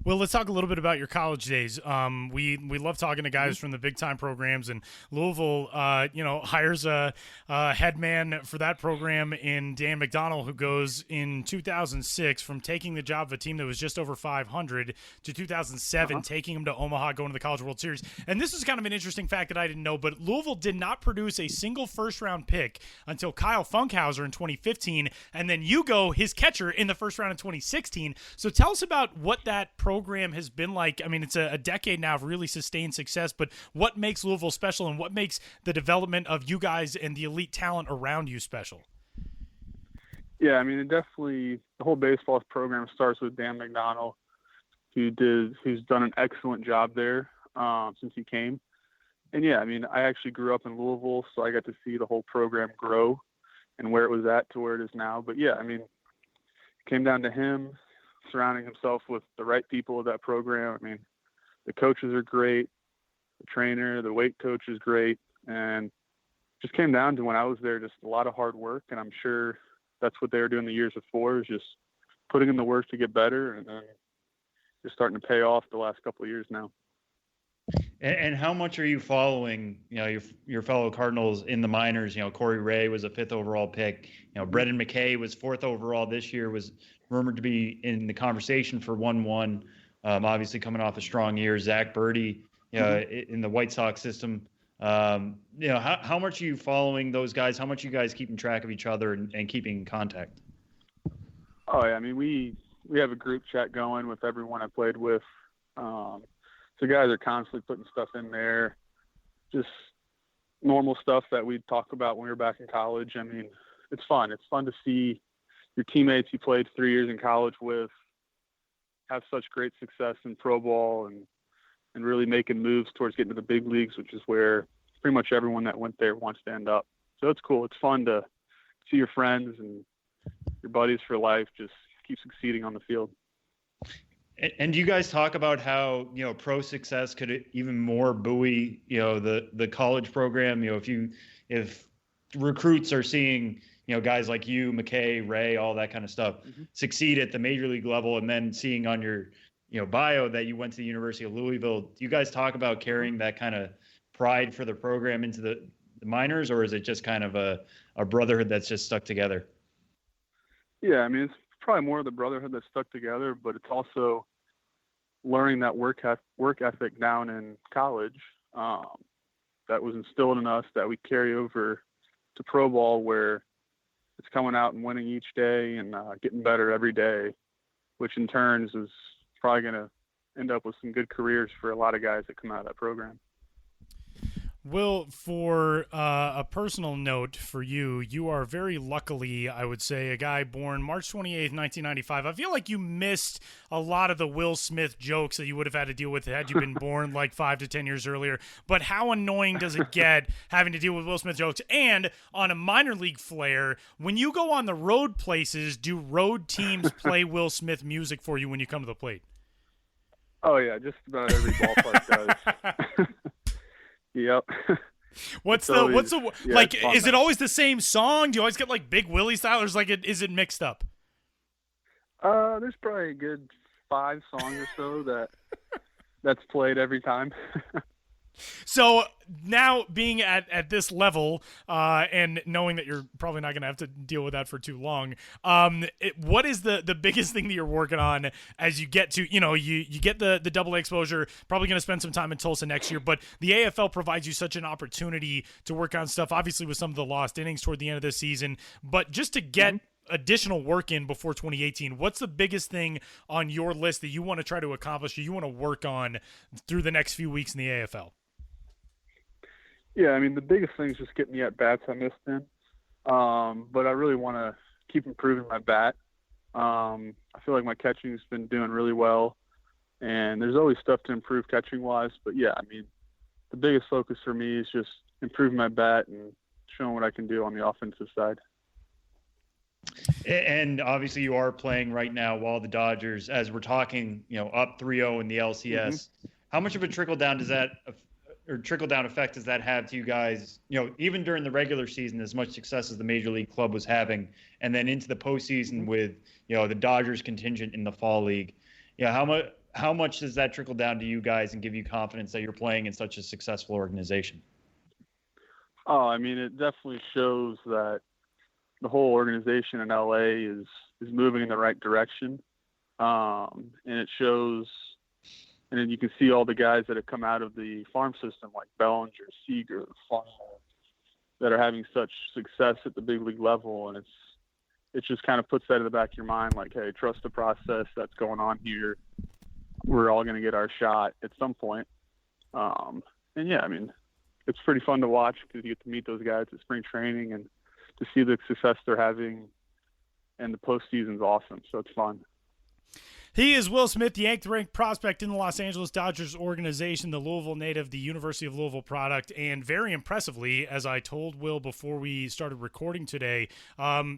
Well, let's talk a little bit about your college days. We love talking to guys from the big time programs, and Louisville, hires a head man for that program in Dan McDonnell, who goes in 2006 from taking the job of a team that was just over 500 to 2007, taking them to Omaha, going to the College World Series. And this is kind of an interesting fact that I didn't know, but Louisville did not produce a single first round pick until Kyle Funkhauser in 2015, and then you go his catcher in the first round in 2016. So tell us about what that program has been like. I mean, it's a decade now of really sustained success, but what makes Louisville special and what makes the development of you guys and the elite talent around you special? Yeah, I mean, it definitely, the whole baseball program starts with Dan McDonnell, who's done an excellent job there since he came. And yeah, I mean, I actually grew up in Louisville, so I got to see the whole program grow and where it was at to where it is now. But yeah, I mean, it came down to him surrounding himself with the right people of that program. I mean, the coaches are great, the trainer, the weight coach is great, and just came down to when I was there, just a lot of hard work. And I'm sure that's what they were doing the years before, is just putting in the work to get better, and then just starting to pay off the last couple of years now. And how much are you following, your fellow Cardinals in the minors? Corey Ray was a 5th overall pick. Brendan McKay was 4th overall this year, was rumored to be in the conversation for 1-1. Obviously coming off a strong year. Zach Birdie, in the White Sox system. How much are you following those guys? How much are you guys keeping track of each other and keeping in contact? Oh yeah, I mean, we have a group chat going with everyone I played with. So guys are constantly putting stuff in there, just normal stuff that we talk about when we were back in college. I mean, it's fun. It's fun to see your teammates you played 3 years in college with have such great success in pro ball and really making moves towards getting to the big leagues, which is where pretty much everyone that went there wants to end up. So it's cool. It's fun to see your friends and your buddies for life just keep succeeding on the field. And do you guys talk about how, pro success could even more buoy, the college program? If recruits are seeing, guys like you, McKay, Ray, all that kind of stuff, succeed at the major league level, and then seeing on your bio that you went to the University of Louisville. Do you guys talk about carrying that kind of pride for the program into the minors, or is it just kind of a brotherhood that's just stuck together? Yeah, I mean, it's probably more of the brotherhood that's stuck together, but it's also learning that work ethic down in college that was instilled in us that we carry over to pro ball, where it's coming out and winning each day and getting better every day, which in turns is probably going to end up with some good careers for a lot of guys that come out of that program. Will, for a personal note for you, you are very luckily, I would say, a guy born March 28th, 1995. I feel like you missed a lot of the Will Smith jokes that you would have had to deal with had you been born like 5 to 10 years earlier. But how annoying does it get having to deal with Will Smith jokes? And on a minor league flair, when you go on the road places, do road teams play Will Smith music for you when you come to the plate? Oh, yeah, just about every ballpark does. Yep. What's the like? Is it always the same song? Do you always get like Big Willie style, or is it mixed up? There's probably a good 5 songs or so that's played every time. So now being at this level and knowing that you're probably not going to have to deal with that for too long, what is the biggest thing that you're working on as you get to, you get the double A exposure, probably going to spend some time in Tulsa next year, but the AFL provides you such an opportunity to work on stuff, obviously with some of the lost innings toward the end of this season, but just to get additional work in before 2018, what's the biggest thing on your list that you want to try to accomplish or you want to work on through the next few weeks in the AFL? Yeah, I mean, the biggest thing is just getting the at-bats I missed in. But I really want to keep improving my bat. I feel like my catching's been doing really well, and there's always stuff to improve catching-wise. But, yeah, I mean, the biggest focus for me is just improving my bat and showing what I can do on the offensive side. And obviously you are playing right now while the Dodgers, as we're talking, up 3-0 in the LCS. How much of a trickle-down effect does that have to you guys, even during the regular season, as much success as the Major League club was having, and then into the postseason with, the Dodgers contingent in the fall league? How much does that trickle down to you guys and give you confidence that you're playing in such a successful organization? Oh, I mean, it definitely shows that the whole organization in LA is moving in the right direction. And it shows, and then you can see all the guys that have come out of the farm system, like Bellinger, Seager, Farmer, that are having such success at the big league level. And it just kind of puts that in the back of your mind, like, hey, trust the process that's going on here. We're all going to get our shot at some point. And yeah, I mean, it's pretty fun to watch because you get to meet those guys at spring training and to see the success they're having, and the postseason's awesome. So it's fun. He is Will Smith, the 8th-ranked prospect in the Los Angeles Dodgers organization, the Louisville native, the University of Louisville product, and very impressively, as I told Will before we started recording today,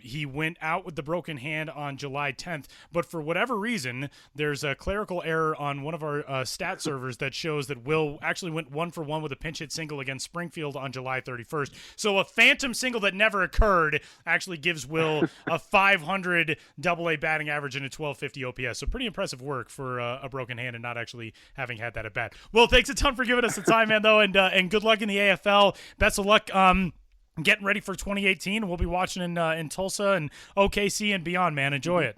he went out with the broken hand on July 10th, but for whatever reason, there's a clerical error on one of our stat servers that shows that Will actually went 1-for-1 with a pinch hit single against Springfield on July 31st. So a phantom single that never occurred actually gives Will a 500 AA batting average and a 1250 OPS. So pretty impressive work for a broken hand and not actually having had that at bat. Well, thanks a ton for giving us the time, man, though, and good luck in the AFL. Best of luck getting ready for 2018. We'll be watching in Tulsa and OKC and beyond, man. Enjoy it.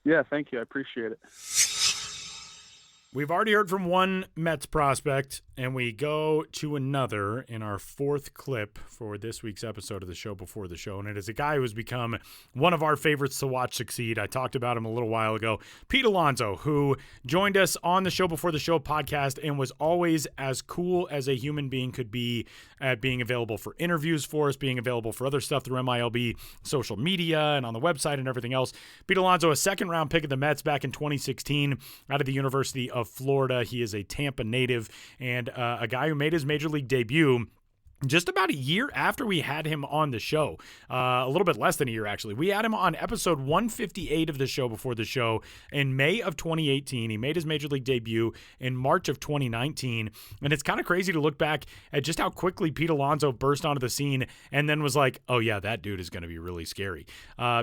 Yeah, thank you. I appreciate it. We've already heard from one Mets prospect, and we go to another in our 4th clip for this week's episode of the Show Before the Show, and it is a guy who has become one of our favorites to watch succeed. I talked about him a little while ago, Pete Alonso, who joined us on the Show Before the Show podcast and was always as cool as a human being could be at being available for interviews for us, being available for other stuff through MILB social media and on the website and everything else. Pete Alonso, a 2nd-round pick of the Mets back in 2016 out of the University of Florida. He is a Tampa native and a guy who made his major league debut just about a year after we had him on the show, a little bit less than a year, actually. We had him on episode 158 of the show before the show in May of 2018. He made his Major League debut in March of 2019. And it's kind of crazy to look back at just how quickly Pete Alonso burst onto the scene and then was like, oh, yeah, that dude is going to be really scary.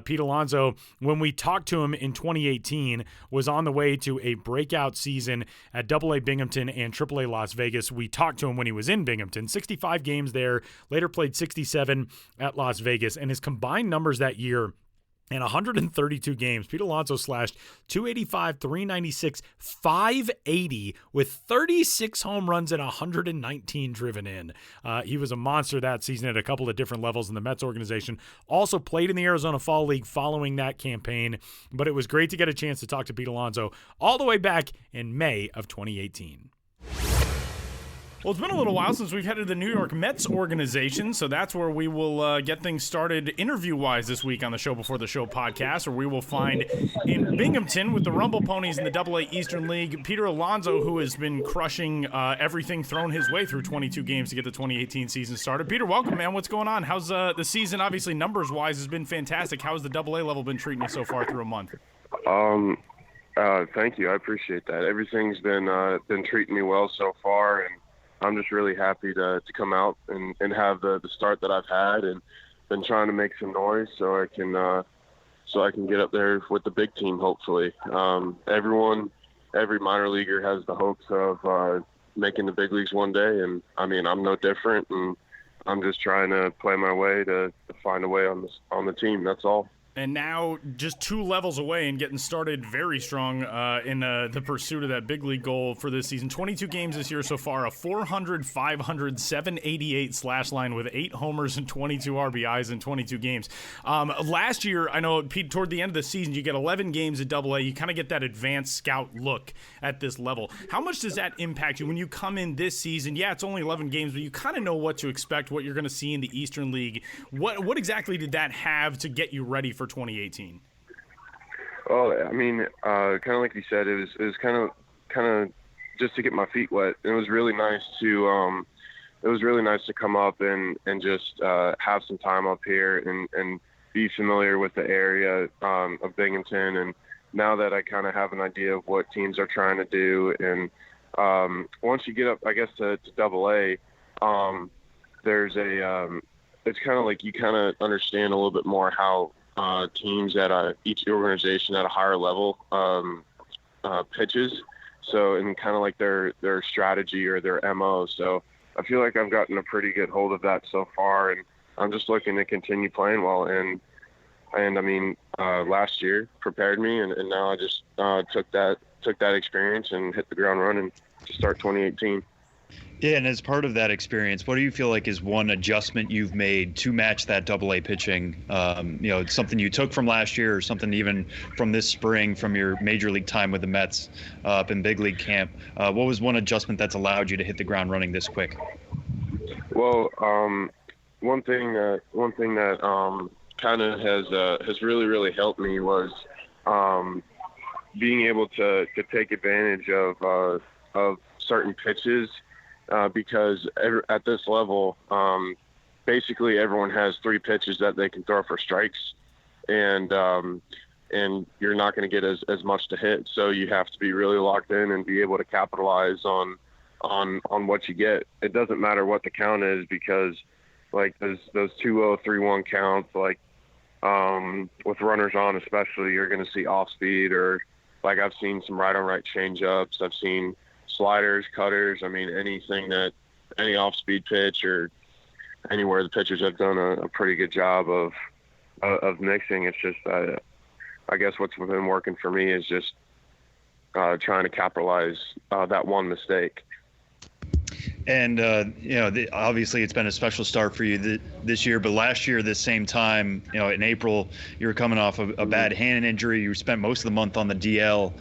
Pete Alonso, when we talked to him in 2018, was on the way to a breakout season at AA Binghamton and AAA Las Vegas. We talked to him when he was in Binghamton, 65 games there, later played 67 at Las Vegas, and his combined numbers that year in 132 games, Pete Alonso slashed 285, 396, 580 with 36 home runs and 119 driven in. He was a monster that season at a couple of different levels in the Mets organization. Also played in the Arizona Fall League following that campaign, but it was great to get a chance to talk to Pete Alonso all the way back in May of 2018. Well, it's been a little while since we've headed to the New York Mets organization, so that's where we will get things started interview-wise this week on the Show Before the Show podcast, where we will find in Binghamton with the Rumble Ponies in the AA Eastern League, Peter Alonso, who has been crushing everything thrown his way through 22 games to get the 2018 season started. Peter, welcome, man. What's going on? How's the season, obviously numbers-wise, has been fantastic. How's the AA level been treating you so far through a month? Thank you. I appreciate that. Everything's been treating me well so far, and I'm just really happy to come out and have the start that I've had, and been trying to make some noise so I can get up there with the big team, hopefully. Every minor leaguer has the hopes of making the big leagues one day, and I mean, I'm no different, and I'm just trying to play my way to find a way on the team. That's all. And now just 2 levels away and getting started very strong in the pursuit of that big league goal for this season. 22 games this year so far, a 400, 500, 788 slash line with 8 homers and 22 RBIs in 22 games. Last year, I know, Pete, toward the end of the season, you get 11 games at AA. You kind of get that advanced scout look at this level. How much does that impact you when you come in this season? Yeah, it's only 11 games, but you kind of know what to expect, what you're going to see in the Eastern League. What exactly did that have to get you ready for 2018? Well, I mean, kind of like you said, it was kind of just to get my feet wet. It was really nice to come up and just have some time up here and be familiar with the area of Binghamton. And now that I kind of have an idea of what teams are trying to do, and once you get up, I guess, to AA, there's it's kind of like you kind of understand a little bit more how teams at each organization at a higher level pitches. So, and kind of like their strategy or their MO. So I feel like I've gotten a pretty good hold of that so far, and I'm just looking to continue playing well. And I mean, last year prepared me, and now I just took that experience and hit the ground running to start 2018. Yeah, and as part of that experience, what do you feel like is one adjustment you've made to match that AA pitching? Something you took from last year, or something even from this spring from your major league time with the Mets up in big league camp. What was one adjustment that's allowed you to hit the ground running this quick? Well, one thing that kind of has really helped me was being able to take advantage of certain pitches. Because at this level, basically everyone has 3 pitches that they can throw for strikes, and you're not going to get as much to hit. So you have to be really locked in and be able to capitalize on what you get. It doesn't matter what the count is, because like those 2-0, 3-1 counts, like with runners on especially, you're going to see off speed, or like I've seen some right on right changeups. I've seen sliders, cutters. I mean, any off-speed pitch or anywhere the pitchers have done a pretty good job of mixing. It's just, I guess what's been working for me is just trying to capitalize that one mistake. And, obviously it's been a special start for you this year, but last year, this same time, in April, you were coming off a bad hand injury. You spent most of the month on the DL.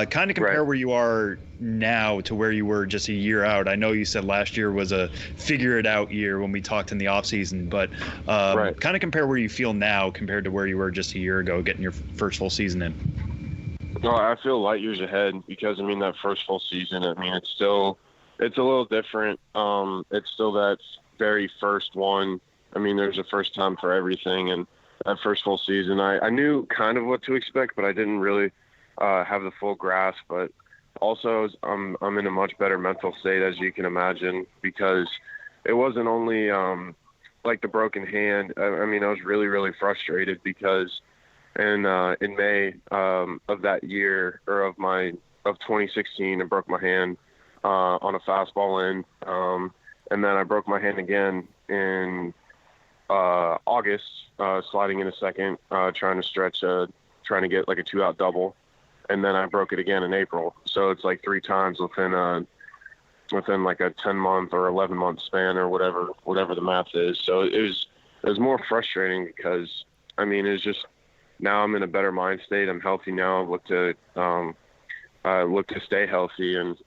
Kind of compare where you are now to where you were just a year out. I know you said last year was a figure it out year when we talked in the off season, but kind of compare where you feel now compared to where you were just a year ago, getting your first full season in. No, I feel light years ahead, because, I mean, that first full season, I mean, it's a little different. It's still that very first one, I mean, there's a first time for everything. And that first full season, I knew kind of what to expect, but I didn't really have the full grasp. But also, I'm in a much better mental state, as you can imagine, because it wasn't only like the broken hand. I mean, I was really, really frustrated because in May of that year, or of 2016, I broke my hand on a fastball in, and then I broke my hand again in August, sliding in a second, trying to get like a 2-out double, and then I broke it again in April. So it's like 3 times within like a 10-month or 11-month span, or whatever the math is. So it was more frustrating because, I mean, it's just, now I'm in a better mind state. I'm healthy now. I look to stay healthy, and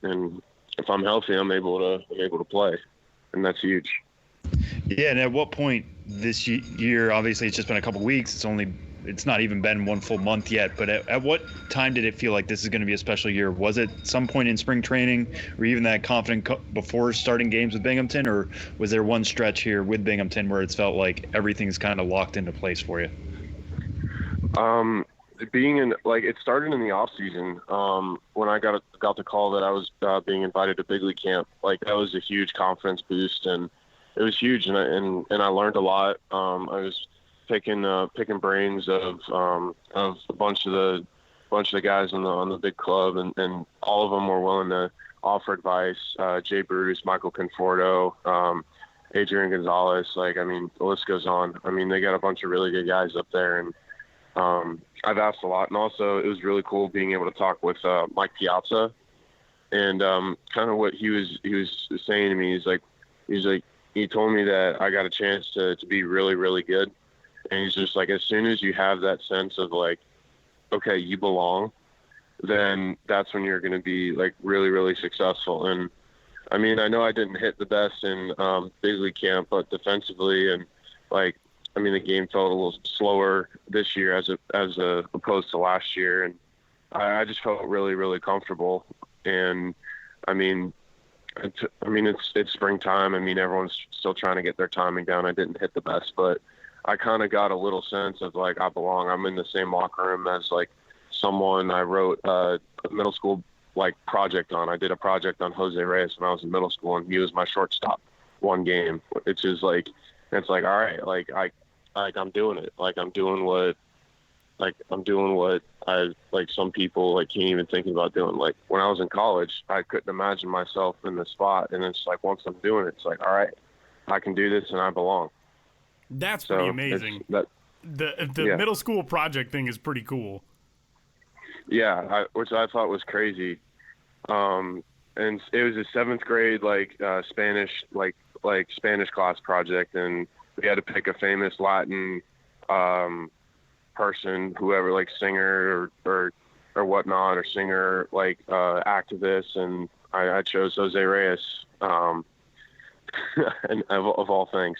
if I'm healthy, I'm able to play, and that's huge. Yeah, and at what point this year, obviously it's just been a couple weeks, it's not even been 1 full month yet, but at what time did it feel like this is going to be a special year? Was it some point in spring training, or even that confident before starting games with Binghamton, or was there one stretch here with Binghamton where it's felt like everything's kind of locked into place for you? It started in the off season, when I got the call that I was being invited to big league camp. Like, that was a huge confidence boost, and it was huge, and I learned a lot. I was picking brains of a bunch of the guys on the big club, and all of them were willing to offer advice. Jay Bruce, Michael Conforto, Adrian Gonzalez. Like, I mean, the list goes on. I mean, they got a bunch of really good guys up there, and I've asked a lot. And also, it was really cool being able to talk with Mike Piazza, and kind of what he was saying to me is like, he told me that I got a chance to be really, really good. And he's just like, as soon as you have that sense of like, okay, you belong, then that's when you're going to be like really, really successful. And I mean, I know I didn't hit the best in big league camp, but defensively, and like, I mean, the game felt a little slower this year as opposed to last year. And I just felt really, really comfortable. And I mean, it's springtime. I mean, everyone's still trying to get their timing down. I didn't hit the best, but I kind of got a little sense of like, I belong. I'm in the same locker room as like someone I wrote a middle school like project on. I did a project on Jose Reyes when I was in middle school, and he was my shortstop one game. It's just like, it's like, all right, I'm doing it. I'm doing what I like some people like can't even think about doing. Like, when I was in college, I couldn't imagine myself in the spot, and it's like, once I'm doing it, it's like, all right, I can do this and I belong. That's pretty amazing. The middle school project thing is pretty cool. Yeah, which I thought was crazy. And it was a 7th grade Spanish Spanish class project, and we had to pick a famous Latin person, whoever, like singer or whatnot, or singer, activist, and I chose Jose Reyes, and of all things.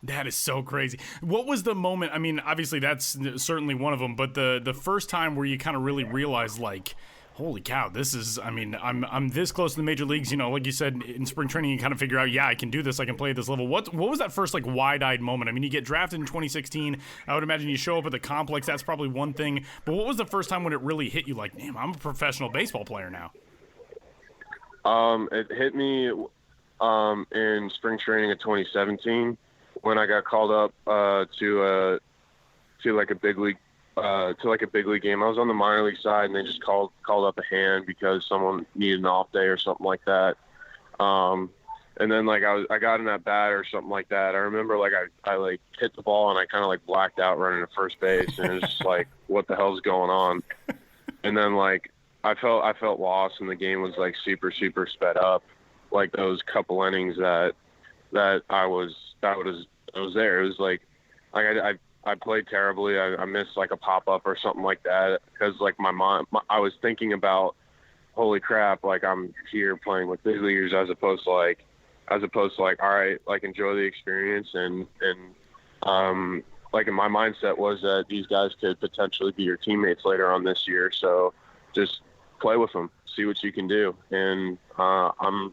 That is so crazy. What was the moment? I mean, obviously that's certainly one of them, but the first time where you kind of really realized, like, holy cow, this is, I mean, I'm this close to the major leagues. You know, like you said, in spring training, you kind of figure out, yeah, I can do this. I can play at this level. What was that first, like, wide-eyed moment? I mean, you get drafted in 2016. I would imagine you show up at the complex. That's probably one thing. But what was the first time when it really hit you, like, damn, I'm a professional baseball player now? It hit me in spring training of 2017 when I got called up to a big league game. I was on the minor league side, and they just called up a hand because someone needed an off day or something like that. And then I got in that bat or something like that. I remember I hit the ball and I kind of blacked out running to first base, and it was just like, what the hell's going on? And then I felt lost, and the game was super, super sped up. Like those couple innings that I was there. It was like I played terribly. I missed a pop-up or something like that because my mind, I was thinking about, holy crap, I'm here playing with big leaguers as opposed to all right, enjoy the experience. And and my mindset was that these guys could potentially be your teammates later on this year. So just play with them, see what you can do. And I'm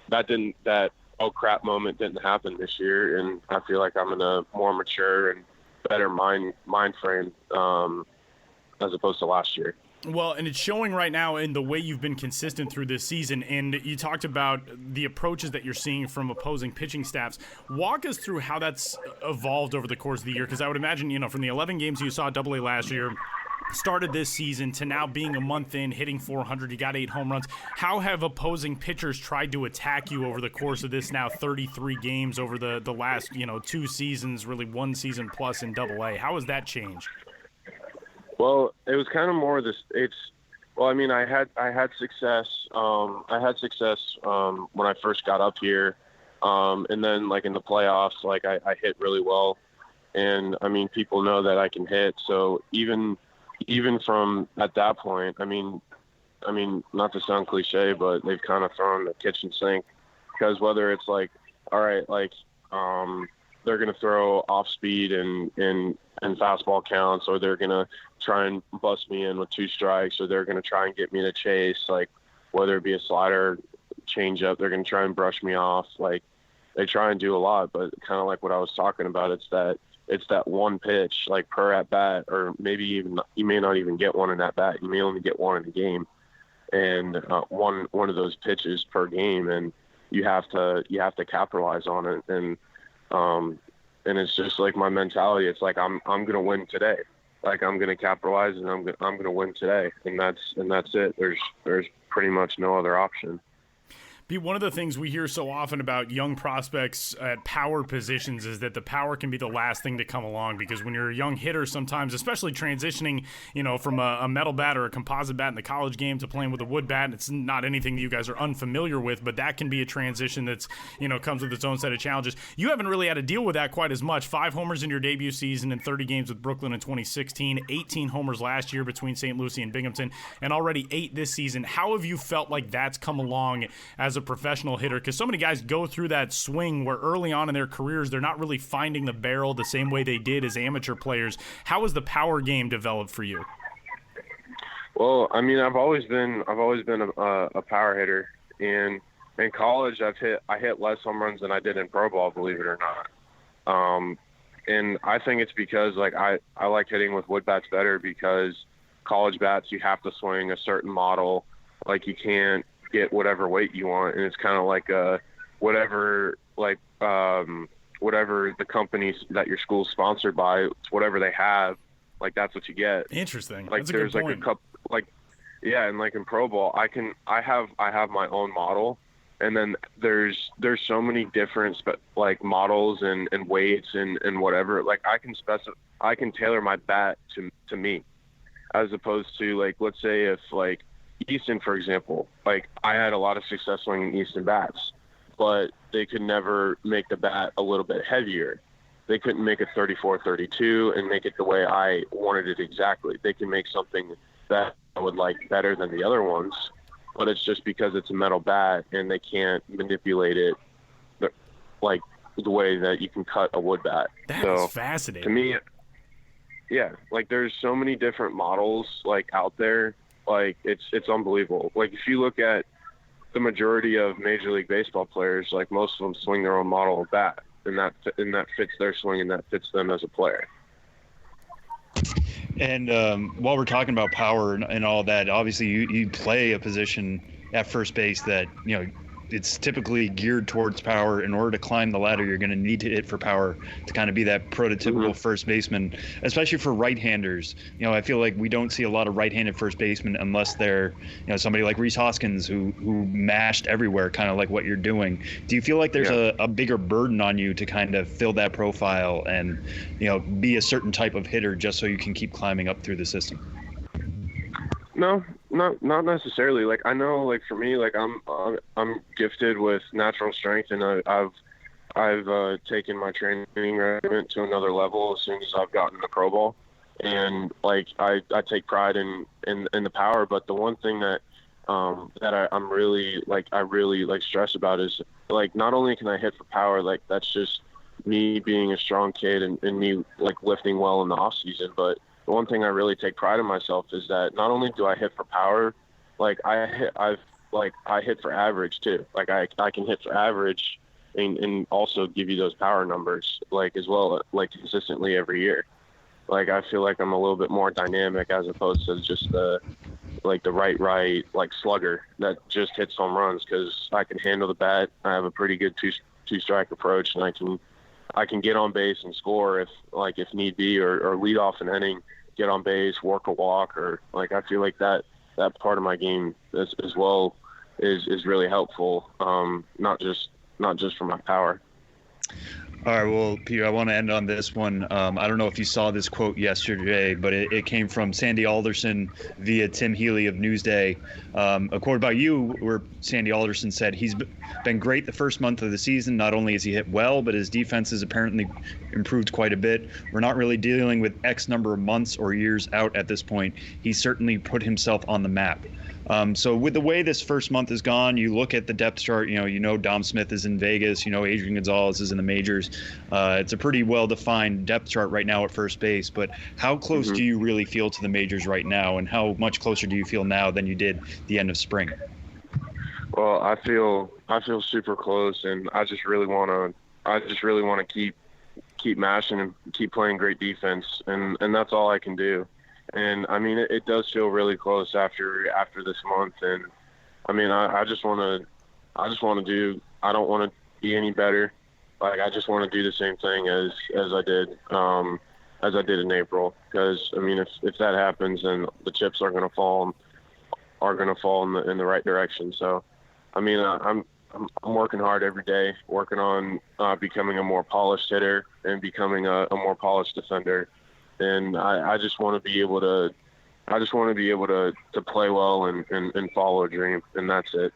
that oh crap moment didn't happen this year, and I feel like I'm in a more mature and better mind frame as opposed to last year. Well, and it's showing right now in the way you've been consistent through this season. And you talked about the approaches that you're seeing from opposing pitching staffs. Walk us through how that's evolved over the course of the year, because I would imagine, from the 11 games you saw at AA last year, started this season to now being a month in, hitting 400, you got 8 home runs. How have opposing pitchers tried to attack you over the course of this now 33 games over the last, 2 seasons, really 1 season plus in AA? How has that changed? Well, it was kind of more this. I had success. I had success when I first got up here, and then like in the playoffs, like I hit really well, and I mean people know that I can hit. So even from at that point, I mean, not to sound cliche, but they've kind of thrown the kitchen sink, because whether it's like, all right, like they're gonna throw off speed and fastball counts, or they're gonna try and bust me in with 2 strikes, or they're gonna try and get me to chase, like whether it be a slider, change up, they're gonna try and brush me off. Like they try and do a lot, but kind of like what I was talking about, it's that one pitch, like per at bat, or maybe even you may not even get one in at bat. You may only get one in a game, and one of those pitches per game, and you have to capitalize on it. And it's just like my mentality. It's like I'm gonna win today. Like I'm gonna capitalize, and I'm gonna win today, and that's it. There's pretty much no other option. Pete, one of the things we hear so often about young prospects at power positions is that the power can be the last thing to come along, because when you're a young hitter, sometimes, especially transitioning, from a metal bat or a composite bat in the college game to playing with a wood bat, it's not anything that you guys are unfamiliar with, but that can be a transition that's, comes with its own set of challenges. You haven't really had to deal with that quite as much. 5 homers in your debut season and 30 games with Brooklyn in 2016, 18 homers last year between St. Lucie and Binghamton, and already 8 this season. How have you felt like that's come along as a professional hitter? Because so many guys go through that swing where early on in their careers they're not really finding the barrel the same way they did as amateur players. How has the power game developed for you? Well, I mean, I've always been a power hitter, and in college I hit less home runs than I did in pro ball, believe it or not. And I think it's because like I like hitting with wood bats better, because college bats you have to swing a certain model, like you can't get whatever weight you want, and it's kind of like whatever the companies that your school's sponsored by, it's whatever they have, like that's what you get. Interesting. Like that's there's a good like point. a couple, like yeah, and like in pro ball I have my own model, and then there's so many different like models and weights and whatever, like I can tailor my bat to me, as opposed to like, let's say if like Easton, for example, like I had a lot of success swinging Easton bats, but they could never make the bat a little bit heavier. They couldn't make it 34-32 and make it the way I wanted it exactly. They can make something that I would like better than the other ones, but it's just because it's a metal bat and they can't manipulate it like the way that you can cut a wood bat. That is fascinating. To me, yeah, like there's so many different models like out there. Like it's unbelievable. Like if you look at the majority of Major League Baseball players, like most of them swing their own model of bat, and that fits their swing and that fits them as a player. And while we're talking about power and all that, obviously you play a position at first base that it's typically geared towards power. In order to climb the ladder, you're going to need to hit for power to kind of be that prototypical first baseman, especially for right-handers. I feel like we don't see a lot of right-handed first basemen unless they're, somebody like Rhys Hoskins who mashed everywhere, kind of like what you're doing. Do you feel like there's a bigger burden on you to kind of fill that profile and, be a certain type of hitter just so you can keep climbing up through the system? No, not necessarily. Like I know, like for me, like I'm gifted with natural strength, and I've taken my training regimen to another level as soon as I've gotten the pro ball, and like I take pride in the power. But the one thing that I'm really like stress about is like not only can I hit for power, like that's just me being a strong kid and me like lifting well in the off season, but the one thing I really take pride in myself is that not only do I hit for power, like I hit for average too. Like I can hit for average and also give you those power numbers like as well, like consistently every year. Like I feel like I'm a little bit more dynamic as opposed to just the right like slugger that just hits home runs, because I can handle the bat. I have a pretty good two strike approach, and I can get on base and score if need be, or lead off an inning, get on base, work a walk, or like I feel like that part of my game as well is really helpful. Not just for my power. All right, well, Peter, I want to end on this one. I don't know if you saw this quote yesterday, but it came from Sandy Alderson via Tim Healy of Newsday. A quote about you where Sandy Alderson said, "He's been great the first month of the season. Not only has he hit well, but his defense has apparently improved quite a bit. We're not really dealing with X number of months or years out at this point. He's certainly put himself on the map." So with the way this first month has gone, you look at the depth chart, you know Dom Smith is in Vegas, Adrian Gonzalez is in the majors. It's a pretty well-defined depth chart right now at first base, but how close do you really feel to the majors right now, and how much closer do you feel now than you did the end of spring? Well, I feel super close, and I just really want to keep mashing and keep playing great defense, and that's all I can do. And I mean, it does feel really close after this month. And I mean, I just want to do, I don't want to be any better. Like, I just want to do the same thing as I did in April. Because I mean, if that happens, then the chips are going to fall in the right direction. So, I mean, I'm working hard every day, working on becoming a more polished hitter and becoming a more polished defender. And I just want to be able to play well and follow a dream, and that's it.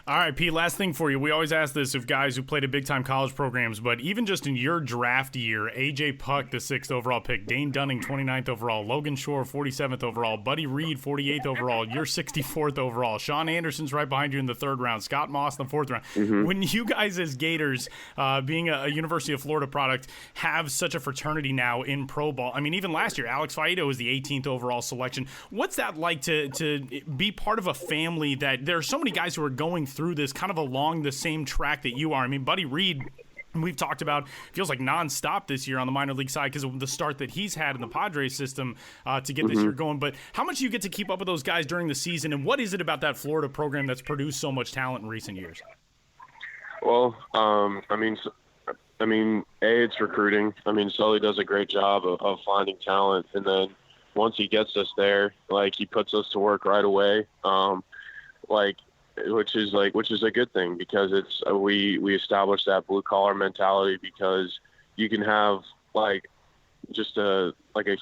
All right, Pete, last thing for you. We always ask this of guys who played at big-time college programs, but even just in your draft year, A.J. Puck, the 6th overall pick, Dane Dunning, 29th overall, Logan Shore, 47th overall, Buddy Reed, 48th overall, you're 64th overall, Sean Anderson's right behind you in the 3rd round, Scott Moss in the 4th round. Mm-hmm. When you guys as Gators, being a University of Florida product, have such a fraternity now in pro ball, I mean, even last year, Alex Faedo was the 18th overall selection. What's that like to be part of a family that there are so many guys who are going through this kind of along the same track that you are? I mean, Buddy Reed, we've talked about, feels like nonstop this year on the minor league side because of the start that he's had in the Padres system to get this year going. But how much do you get to keep up with those guys during the season, and what is it about that Florida program that's produced so much talent in recent years? Well, I mean, it's recruiting. I mean, Sully does a great job of finding talent, and then once he gets us there, like, he puts us to work right away. Which is a good thing, because it's we established that blue collar mentality, because you can have just a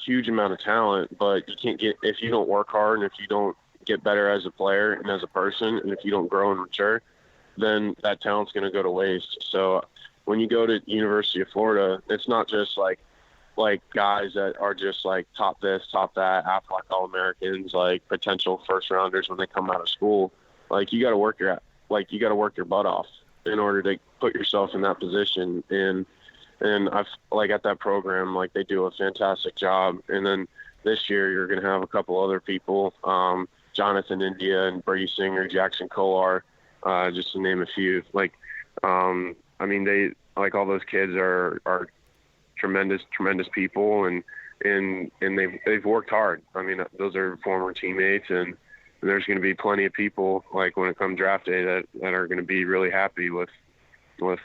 huge amount of talent, but you can't get, if you don't work hard and if you don't get better as a player and as a person, and if you don't grow and mature, then that talent's going to go to waste. So when you go to University of Florida, it's not just like guys that are just like top this, top that, athletic All-Americans, like potential first rounders when they come out of school. Like, you got to work your butt off in order to put yourself in that position. And I've at that program, they do a fantastic job. And then this year you're going to have a couple other people, Jonathan India and Brady Singer, Jackson Kolar, just to name a few. I mean, they all those kids are tremendous people, and they've worked hard. I mean, those are former teammates, and there's going to be plenty of people when it comes draft day that are going to be really happy with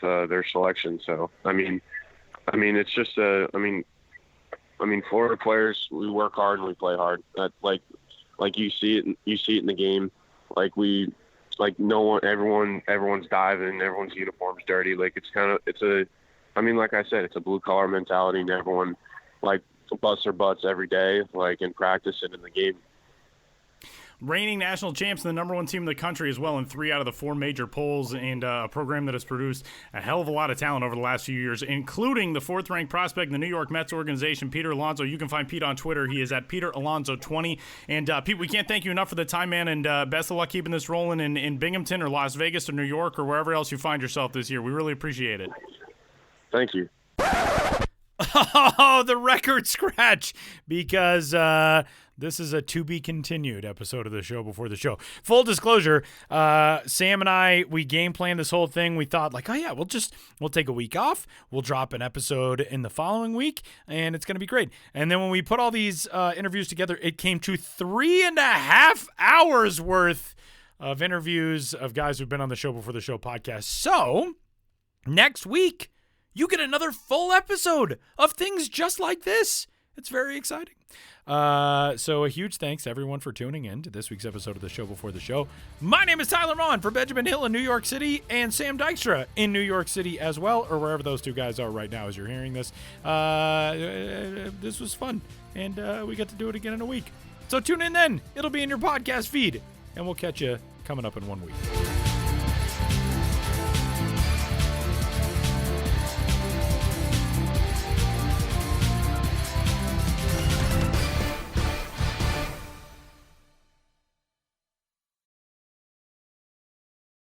their selection. So I mean it's just Florida players, we work hard and we play hard. That you see it in the game. Everyone's diving, everyone's uniform's dirty. Like I said, it's a blue collar mentality, and everyone busts their butts every day, in practice and in the game. Reigning national champs and the number 1 team in the country as well in 3 out of the 4 major polls, and a program that has produced a hell of a lot of talent over the last few years, including the 4th-ranked prospect in the New York Mets organization, Peter Alonso. You can find Pete on Twitter. He is at Peter Alonso20. And, Pete, we can't thank you enough for the time, man, and best of luck keeping this rolling in Binghamton or Las Vegas or New York or wherever else you find yourself this year. We really appreciate it. Thank you. Oh, the record scratch, because This is a to be continued episode of the show before the show. Full disclosure, Sam and I, we game planned this whole thing. We thought like, oh yeah, we'll take a week off. We'll drop an episode in the following week and it's going to be great. And then when we put all these interviews together, it came to 3.5 hours worth of interviews of guys who've been on the show before the show podcast. So next week, you get another full episode of things just like this. It's very exciting. So a huge thanks to everyone for tuning in to this week's episode of the show before the show. My name is Tyler Maughan for Benjamin Hill in New York City and Sam Dykstra in New York City as well, or wherever those two guys are right now as you're hearing this. This was fun, and we get to do it again in a week. So tune in then. It'll be in your podcast feed, and we'll catch you coming up in 1 week.